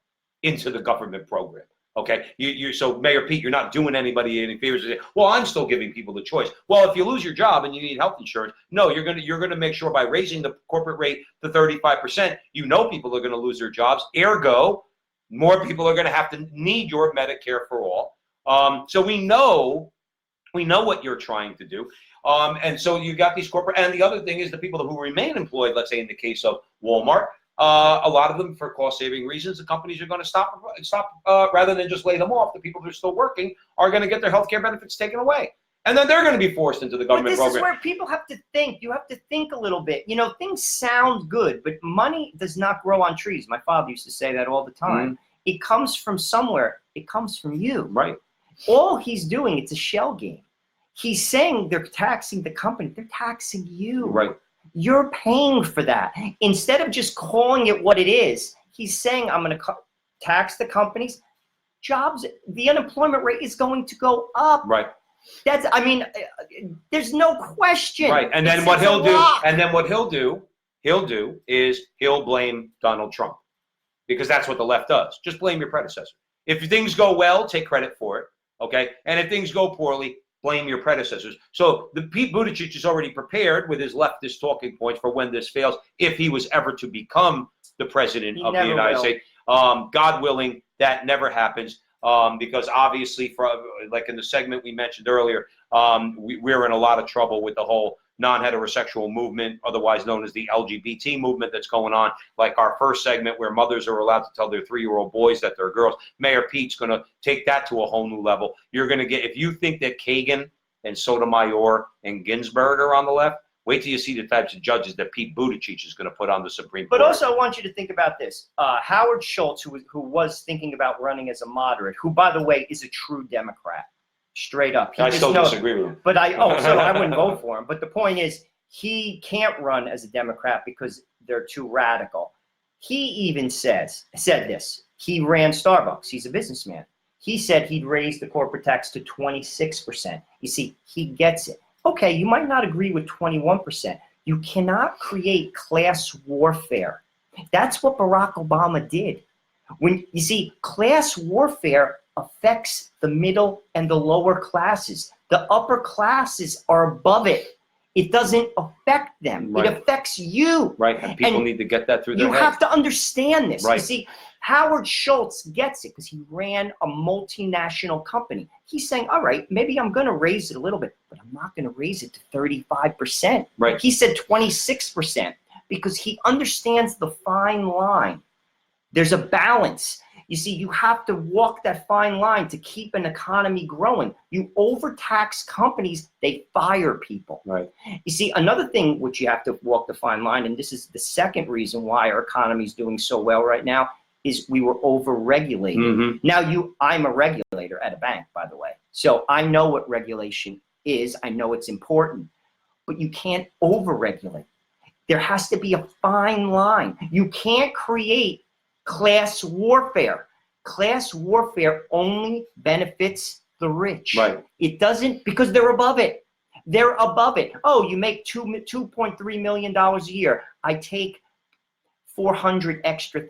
Into the government program. Okay, so Mayor Pete, you're not doing anybody any favors. Well, I'm still giving people the choice. Well, if you lose your job and you need health insurance, no, you're gonna make sure by raising the corporate rate to 35%, you know people are gonna lose their jobs. Ergo, more people are gonna have to need your Medicare for all. So we know what you're trying to do. And so you got these corporate, and the other thing is the people who remain employed. Let's say in the case of Walmart. A lot of them, for cost-saving reasons, the companies are going to stop rather than just lay them off. The people that are still working are going to get their health care benefits taken away. And then they're going to be forced into the government program. But this is where people have to think. You have to think a little bit. You know, things sound good, but money does not grow on trees. My father used to say that all the time. It comes from somewhere. It comes from you. Right. All he's doing, it's a shell game. He's saying they're taxing the company. They're taxing you. Right. You're paying for that. Instead of just calling it what it is, he's saying, I'm going to tax the companies. Jobs, the unemployment rate is going to go up. Right. That's, I mean, there's no question. Right. And then what he'll do, is he'll blame Donald Trump, because that's what the left does. Just blame your predecessor. If things go well, take credit for it. Okay. And if things go poorly, blame your predecessors. So the Pete Buttigieg is already prepared with his leftist talking points for when this fails, if he was ever to become the president of the United States. God willing, that never happens, because obviously, for like in the segment we mentioned earlier, we're in a lot of trouble with the whole non-heterosexual movement, otherwise known as the LGBT movement, that's going on. Like our first segment, where mothers are allowed to tell their 3-year-old boys that they're girls. Mayor Pete's going to take that to a whole new level. You're going to get, if you think that Kagan and Sotomayor and Ginsburg are on the left, wait till you see the types of judges that Pete Buttigieg is going to put on the Supreme Court. But also, I want you to think about this. Howard Schultz, who was thinking about running as a moderate, who, by the way, is a true Democrat. Straight up. I still disagree with him. But so I wouldn't vote for him. But the point is, he can't run as a Democrat because they're too radical. He even said this. He ran Starbucks. He's a businessman. He said he'd raise the corporate tax to 26%. You see, he gets it. Okay, you might not agree with 21%. You cannot create class warfare. That's what Barack Obama did. When you see, class warfare affects the middle and the lower classes. The upper classes are above it. It doesn't affect them. Right. It affects you. Right, and people need to get that through their You heads. have to understand this. Right. You see, Howard Schultz gets it because he ran a multinational company. He's saying, all right, maybe I'm going to raise it a little bit, but I'm not going to raise it to 35%. Right. He said 26% because he understands the fine line. There's a balance. You see, you have to walk that fine line to keep an economy growing. You overtax companies, they fire people. Right. You see, another thing which you have to walk the fine line, and this is the second reason why our economy is doing so well right now, is we were over-regulated. Mm-hmm. Now, I'm a regulator at a bank, by the way. So I know what regulation is. I know it's important. But you can't over-regulate. There has to be a fine line. You can't create class warfare. Class warfare only benefits the rich. Right. It doesn't, because they're above it. They're above it. Oh, you make $2.3 million a year. I take $400,000 extra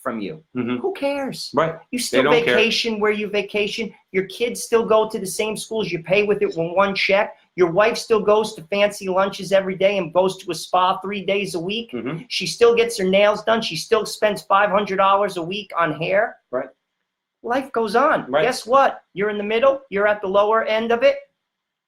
from you. Mm-hmm. Who cares? Right. You still don't vacation where you vacation. Your kids still go to the same schools. You pay with it with one check. Your wife still goes to fancy lunches every day and goes to a spa 3 days a week. Mm-hmm. She still gets her nails done. She still spends $500 a week on hair. Right. Life goes on. Right. Guess what? You're in the middle. You're at the lower end of it.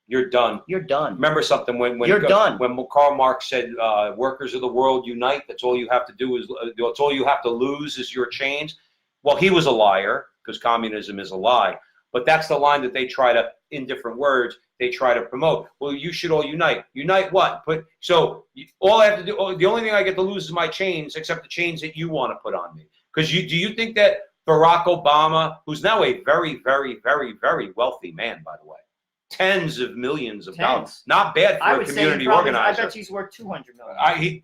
You're done. You're done. Remember something when You're done. When Karl Marx said, "Workers of the world unite." That's all you have to do that's all you have to lose is your chains. Well, he was a liar because communism is a lie. But that's the line that they try to, in different words, they try to promote. Well, you should all unite. Unite what? All I have to do. The only thing I get to lose is my chains, except the chains that you want to put on me. Because do you think that Barack Obama, who's now a very, very, very, very wealthy man, by the way, tens of millions of dollars, not bad for a community organizer. I bet he's worth $200 million. I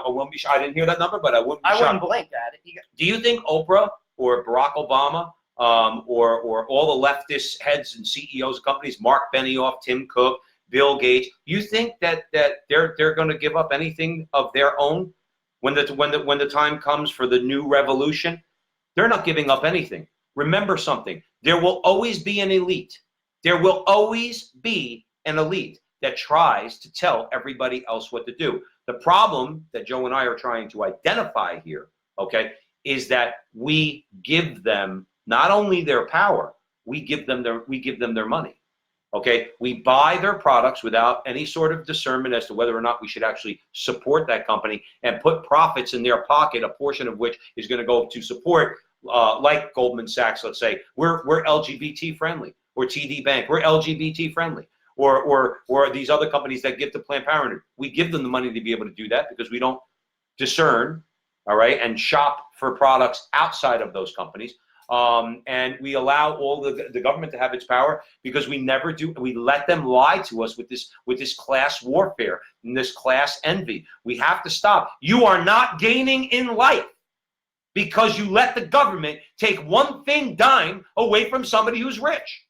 wouldn't be. I didn't hear that number, but I wouldn't. I wouldn't blink at it. Do you think Oprah or Barack Obama, or all the leftist heads and CEOs of companies, Mark Benioff, Tim Cook, Bill Gates, you think that they're going to give up anything of their own when the time comes for the new revolution? They're not giving up anything. Remember something: there will always be an elite. There will always be an elite that tries to tell everybody else what to do. The problem that Joe and I are trying to identify here, okay, is that we give them not only their power, we give them their money. Okay, we buy their products without any sort of discernment as to whether or not we should actually support that company and put profits in their pocket, a portion of which is going to go to support, like Goldman Sachs. Let's say we're LGBT friendly. Or TD Bank, we're LGBT friendly, or these other companies that give to Planned Parenthood. We give them the money to be able to do that because we don't discern, all right, and shop for products outside of those companies. And we allow all the government to have its power because we never do. We let them lie to us with this class warfare and this class envy. We have to stop. You are not gaining in life because you let the government take one dime away from somebody who's rich.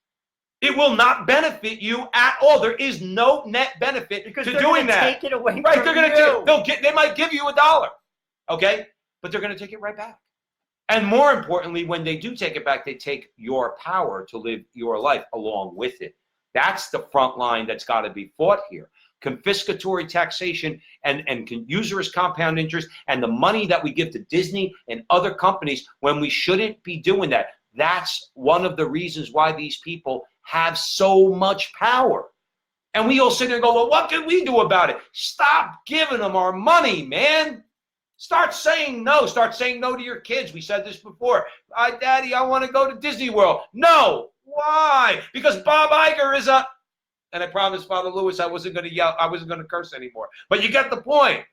It will not benefit you at all. There is no net benefit to doing that. Take it away right? From They're going you. They might give you $1, okay, but they're going to take it right back. And more importantly, when they do take it back, they take your power to live your life along with it. That's the front line that's got to be fought here. Confiscatory taxation and usurious compound interest and the money that we give to Disney and other companies when we shouldn't be doing that. That's one of the reasons why these people have so much power. And we all sit there and go, well, what can we do about it? Stop giving them our money, man. Start saying no. Start saying no to your kids. We said this before. Daddy, I want to go to Disney World. No. Why? Because Bob Iger is and I promised Father Lewis I wasn't going to yell. I wasn't going to curse anymore. But you get the point.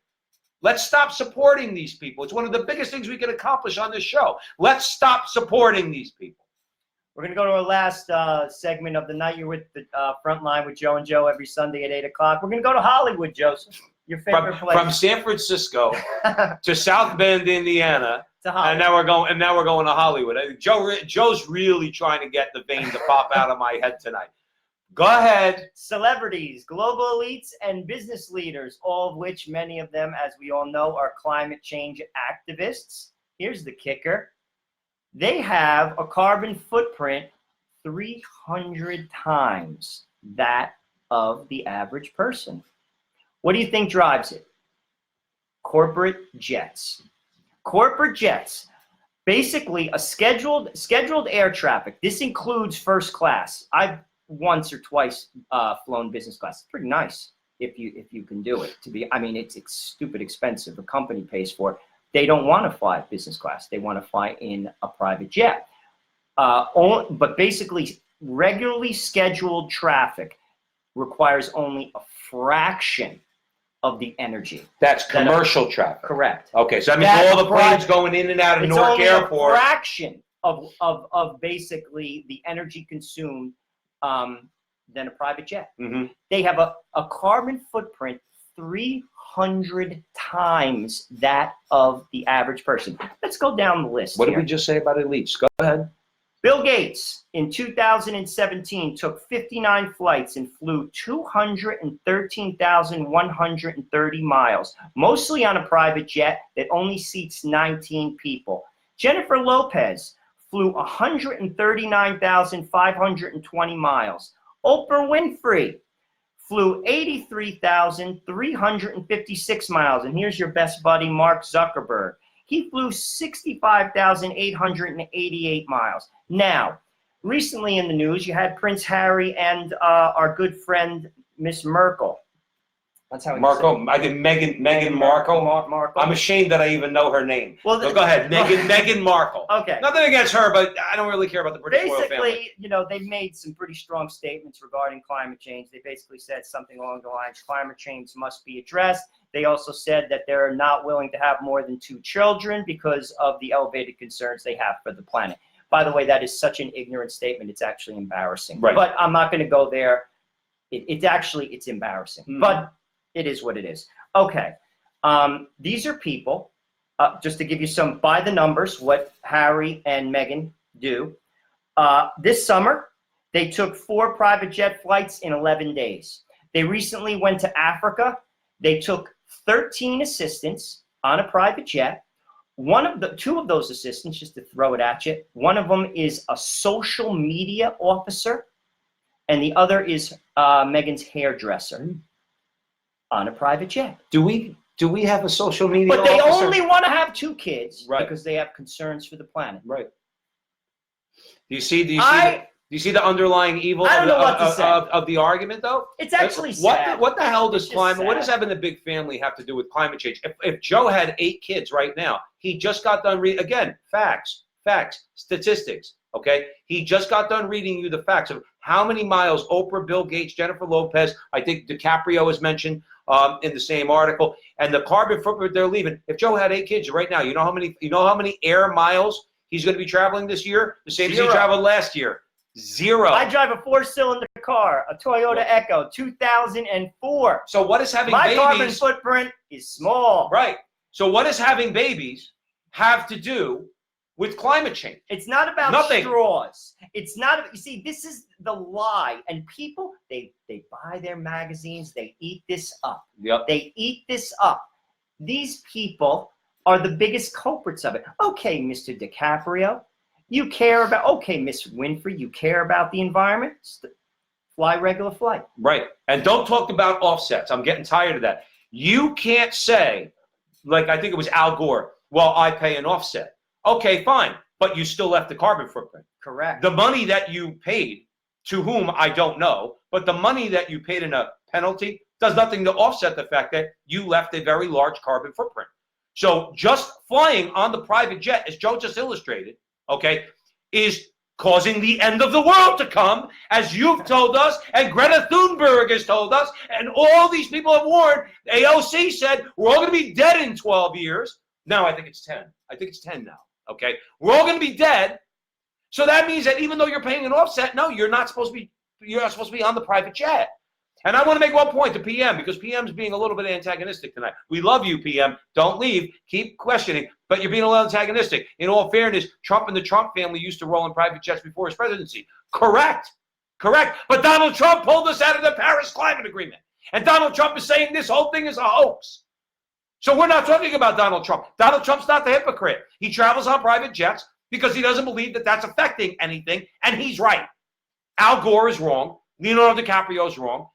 Let's stop supporting these people. It's one of the biggest things we can accomplish on this show. Let's stop supporting these people. We're going to go to our last segment of the night. You're with the Frontline with Joe and Joe every Sunday at 8 o'clock. We're going to go to Hollywood, Joseph. Your favorite place. From San Francisco to South Bend, Indiana, to Hollywood. and now we're going to Hollywood. Joe's really trying to get the vein to pop out of my head tonight. Go ahead. Celebrities, global elites, and business leaders, all of which, many of them, as we all know, are climate change activists. Here's the kicker. They have a carbon footprint 300 times that of the average person. What do you think drives it? Corporate jets. Corporate jets. Basically, a scheduled air traffic. This includes first class. I've once or twice flown business class. It's pretty nice if you can do it. I mean, it's stupid expensive. The company pays for it. They don't want to fly business class. They want to fly in a private jet. But basically, regularly scheduled traffic requires only a fraction of the energy. That's commercial traffic. Correct. Okay, so that means all the planes going in and out of Newark Airport. It's only a fraction of basically the energy consumed than a private jet. Mm-hmm. They have a carbon footprint 300 times that of the average person. Let's go down the list. What here. did we just say about elites? Go ahead. Bill Gates in 2017 took 59 flights and flew 213,130 miles, mostly on a private jet that only seats 19 people. Jennifer Lopez flew 139,520 miles. Oprah Winfrey flew 83,356 miles. And here's your best buddy, Mark Zuckerberg. He flew 65,888 miles. Now, recently in the news, you had Prince Harry and our good friend, Miss Merkel. That's how Markle. I think Meghan Markle. Markle. I'm ashamed that I even know her name. Well, go ahead, Meghan Markle. Okay. Nothing against her, but I don't really care about the British royal family. Basically, you know, they've made some pretty strong statements regarding climate change. They basically said something along the lines, climate change must be addressed. They also said that they're not willing to have more than 2 children because of the elevated concerns they have for the planet. By the way, that is such an ignorant statement. It's actually embarrassing. Right. But I'm not going to go there. It's embarrassing. Mm. But it is what it is. Okay. These are people, just to give you some by the numbers, what Harry and Meghan do. This summer, they took 4 private jet flights in 11 days. They recently went to Africa. They took 13 assistants on a private jet. 2 of those assistants, just to throw it at you, one of them is a social media officer, and the other is Meghan's hairdresser on a private jet. Do we have a social media But they officer? only want to have 2 kids, right, because they have concerns for the planet. Right. Do you see the underlying evil of the argument, though? It's actually sad. What the hell does It's climate? What sad. does having a big family have to do with climate change? If Joe had 8 kids right now, he just got done reading again facts, statistics. Okay, he just got done reading you the facts of how many miles Oprah, Bill Gates, Jennifer Lopez, I think DiCaprio was mentioned in the same article, and the carbon footprint they're leaving. If Joe had 8 kids right now, you know how many air miles he's going to be traveling this year? The same as he traveled last year. 0. I drive a 4-cylinder car, a Toyota Echo, 2004. So what is having My babies? carbon footprint is small. Right. So what does having babies have to do with climate change? It's not about Nothing. straws. It's not. You see, this is the lie. And people, they buy their magazines. They eat this up. Yep. They eat this up. These people are the biggest culprits of it. Okay, Mr. DiCaprio, you care about. Okay, Miss Winfrey, you care about the environment. Fly regular flight. Right. And don't talk about offsets. I'm getting tired of that. You can't say, like I think it was Al Gore, well, I pay an offset. Okay, fine, but you still left the carbon footprint. Correct. The money that you paid, to whom I don't know, but the money that you paid in a penalty does nothing to offset the fact that you left a very large carbon footprint. So just flying on the private jet, as Joe just illustrated, okay, is causing the end of the world to come, as you've told us, and Greta Thunberg has told us, and all these people have warned. AOC said, we're all going to be dead in 12 years. No, I think it's 10. I think it's 10 now. Okay, we're all going to be dead. So that means that even though you're paying an offset, no, you're not supposed to be on the private jet. And I want to make one point to PM, because PM's being a little bit antagonistic tonight. We love you, PM. Don't leave. Keep questioning. But you're being a little antagonistic. In all fairness, Trump and the Trump family used to roll in private jets before his presidency. Correct. Correct. But Donald Trump pulled us out of the Paris Climate Agreement. And Donald Trump is saying this whole thing is a hoax. So we're not talking about Donald Trump. Donald Trump's not the hypocrite. He travels on private jets because he doesn't believe that that's affecting anything, and he's right. Al Gore is wrong. Leonardo DiCaprio is wrong.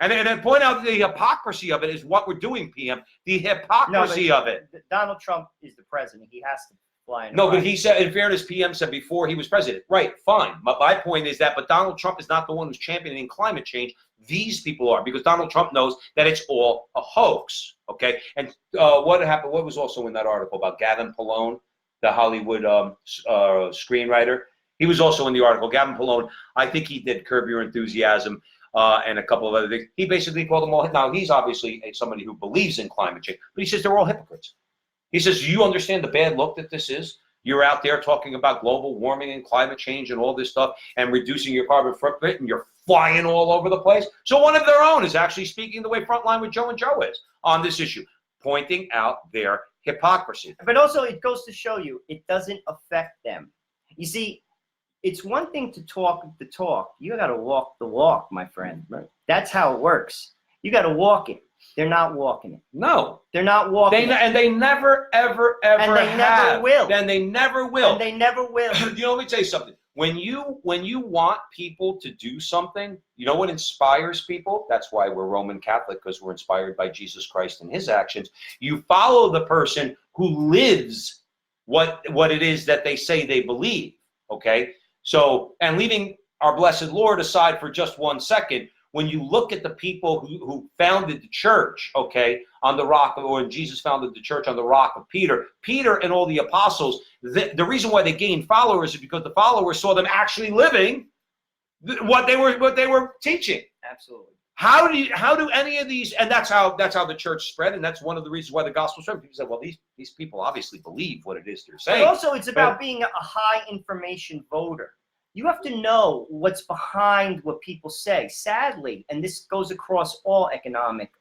And then point out the hypocrisy of it is what we're doing, PM. The hypocrisy of it. Donald Trump is the president. He has to fly in. No, but he said, in fairness, PM said before he was president. Right, fine. But my point is that, but Donald Trump is not the one who's championing climate change. These people are, because Donald Trump knows that it's all a hoax. Okay? And what happened, what was also in that article about Gavin Polone, the Hollywood screenwriter? He was also in the article. Gavin Polone, I think he did Curb Your Enthusiasm. And a couple of other things. He basically called them all. Now, he's obviously somebody who believes in climate change, but he says they're all hypocrites. He says, do you understand the bad look that this is? You're out there talking about global warming and climate change and all this stuff and reducing your carbon footprint, and you're flying all over the place. So one of their own is actually speaking the way Frontline with Joe and Joe is on this issue, pointing out their hypocrisy. But also, it goes to show you, it doesn't affect them. You see, it's one thing to talk the talk. You got to walk the walk, my friend. Right. That's how it works. You got to walk it. They're not walking it. No. They're not walking it. And they never, ever, ever and they have. never will. And they never will. And they never will. You know, let me tell you something. When you want people to do something, you know what inspires people? That's why we're Roman Catholic, because we're inspired by Jesus Christ and his actions. You follow the person who lives what it is that they say they believe, okay? So, and leaving our blessed Lord aside for just 1 second, when you look at the people who founded the church, okay, on the rock, or when Jesus founded the church on the rock of Peter and all the apostles, the reason why they gained followers is because the followers saw them actually living what they were teaching. Absolutely. How do any of these, and that's how the church spread, and that's one of the reasons why the gospel spread. People said, well, these people obviously believe what it is they're saying. But also, it's about being a high information voter. You have to know what's behind what people say. Sadly, and this goes across all economic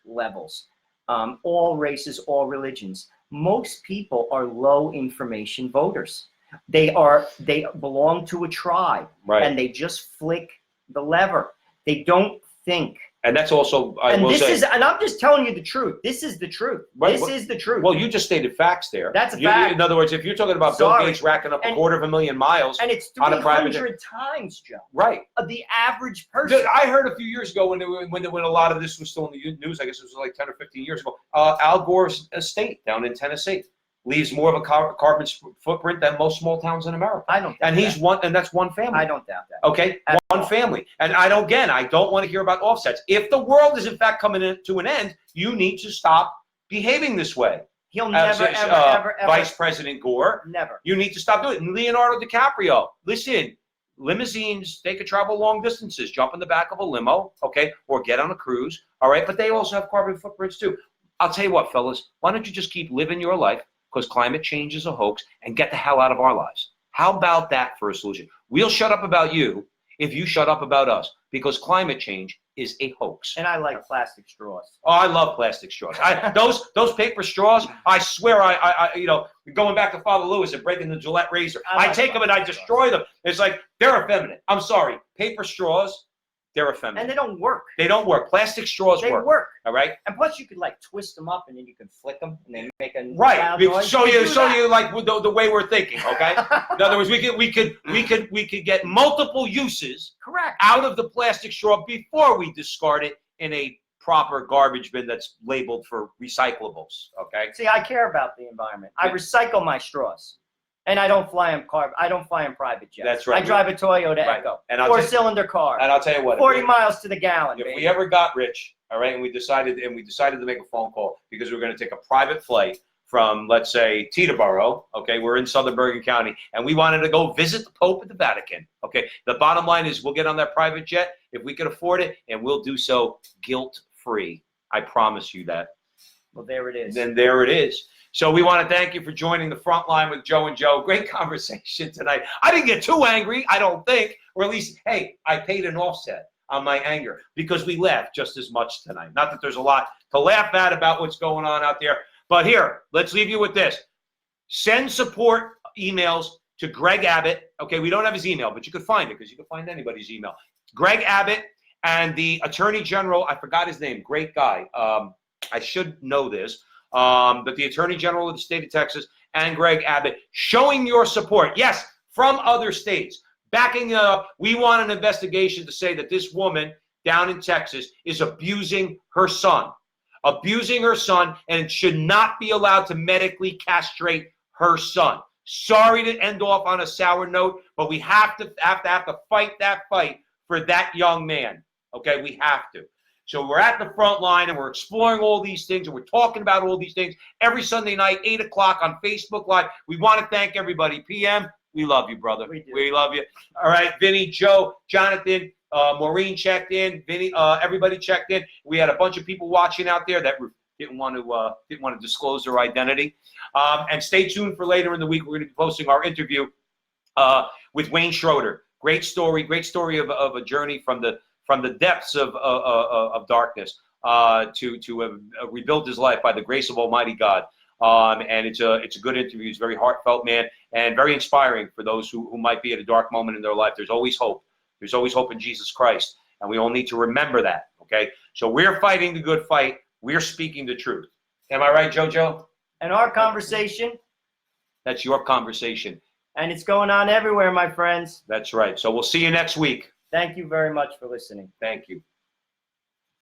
levels, all races, all religions. Most people are low information voters. They belong to a tribe, right, and they just flick the lever. They don't think. And that's also, and I'm just telling you the truth. This is the truth. Right. This is the truth. Well, you just stated facts there. That's a fact. In other words, if you're talking about Bill Gates racking up 250,000 miles, and it's on a private 300 times, Joe. Right. Of the average person. I heard a few years ago when a lot of this was still in the news, I guess it was like 10 or 15 years ago, Al Gore's estate down in Tennessee leaves more of a carbon footprint than most small towns in America. I don't. And he's one, and that's one family. I don't doubt that. Okay, one family. And I don't want to hear about offsets. If the world is in fact coming to an end, you need to stop behaving this way. He'll never, ever. Vice President Gore. Never. You need to stop doing it. And Leonardo DiCaprio, listen, limousines, they could travel long distances, jump in the back of a limo, okay, or get on a cruise, all right? But they also have carbon footprints too. I'll tell you what, fellas, why don't you just keep living your life, because climate change is a hoax, and get the hell out of our lives. How about that for a solution? We'll shut up about you if you shut up about us, because climate change is a hoax. And I like plastic straws. Oh, I love plastic straws. Those paper straws, I swear, going back to Father Lewis and breaking the Gillette razor, I take them and I destroy them. It's like, they're effeminate. I'm sorry. Paper straws, they're effeminate. And they don't work. They don't work. Plastic straws work. They work. All right. And plus, you could twist them up, and then you can flick them, and they make a right. Noise. Show you like the way we're thinking. Okay. In other words, we could get multiple uses correct out of the plastic straw before we discard it in a proper garbage bin that's labeled for recyclables. Okay. See, I care about the environment. I recycle my straws. And I don't fly in private jets. That's right. I drive a Toyota Echo, and four-cylinder car. And I'll tell you what, 40 miles to the gallon. If baby. we ever got rich, all right, and we decided to make a phone call because we're going to take a private flight from, let's say, Teterboro, okay, we're in Southern Bergen County, and we wanted to go visit the Pope at the Vatican, okay. The bottom line is we'll get on that private jet if we can afford it, and we'll do so guilt-free. I promise you that. Well, there it is. Then there it is. So we want to thank you for joining the Frontline with Joe and Joe. Great conversation tonight. I didn't get too angry, I don't think, or at least, hey, I paid an offset. on my anger because we laughed just as much tonight. Not that there's a lot to laugh at about what's going on out there. But here, let's leave you with this. Send support emails to Greg Abbott. Okay, we don't have his email, but you could find it because you can find anybody's email. Greg Abbott and the Attorney General, I forgot his name, great guy. I should know this, but the Attorney General of the state of Texas and Greg Abbott showing your support. Yes, from other states. Backing up, we want an investigation to say that this woman down in Texas is abusing her son. And should not be allowed to medically castrate her son. Sorry to end off on a sour note, but we have to fight that fight for that young man. Okay, we have to. So we're at the front line and we're exploring all these things and we're talking about all these things every Sunday night, 8 o'clock on Facebook Live. We want to thank everybody. PM, we love you, brother. We love you. All right, Vinny, Joe, Jonathan, Maureen checked in. Vinny, everybody checked in. We had a bunch of people watching out there that didn't want to disclose their identity. And stay tuned for later in the week. We're going to be posting our interview with Wayne Schroeder. Great story of a journey from the depths of darkness to rebuild his life by the grace of Almighty God. And it's a good interview. It's very heartfelt, man, and very inspiring for those who might be at a dark moment in their life. There's always hope. There's always hope in Jesus Christ, and we all need to remember that. Okay, so we're fighting the good fight. We're speaking the truth. Am I right, JoJo? And our conversation. That's your conversation. And it's going on everywhere, my friends. That's right. So we'll see you next week. Thank you very much for listening. Thank you.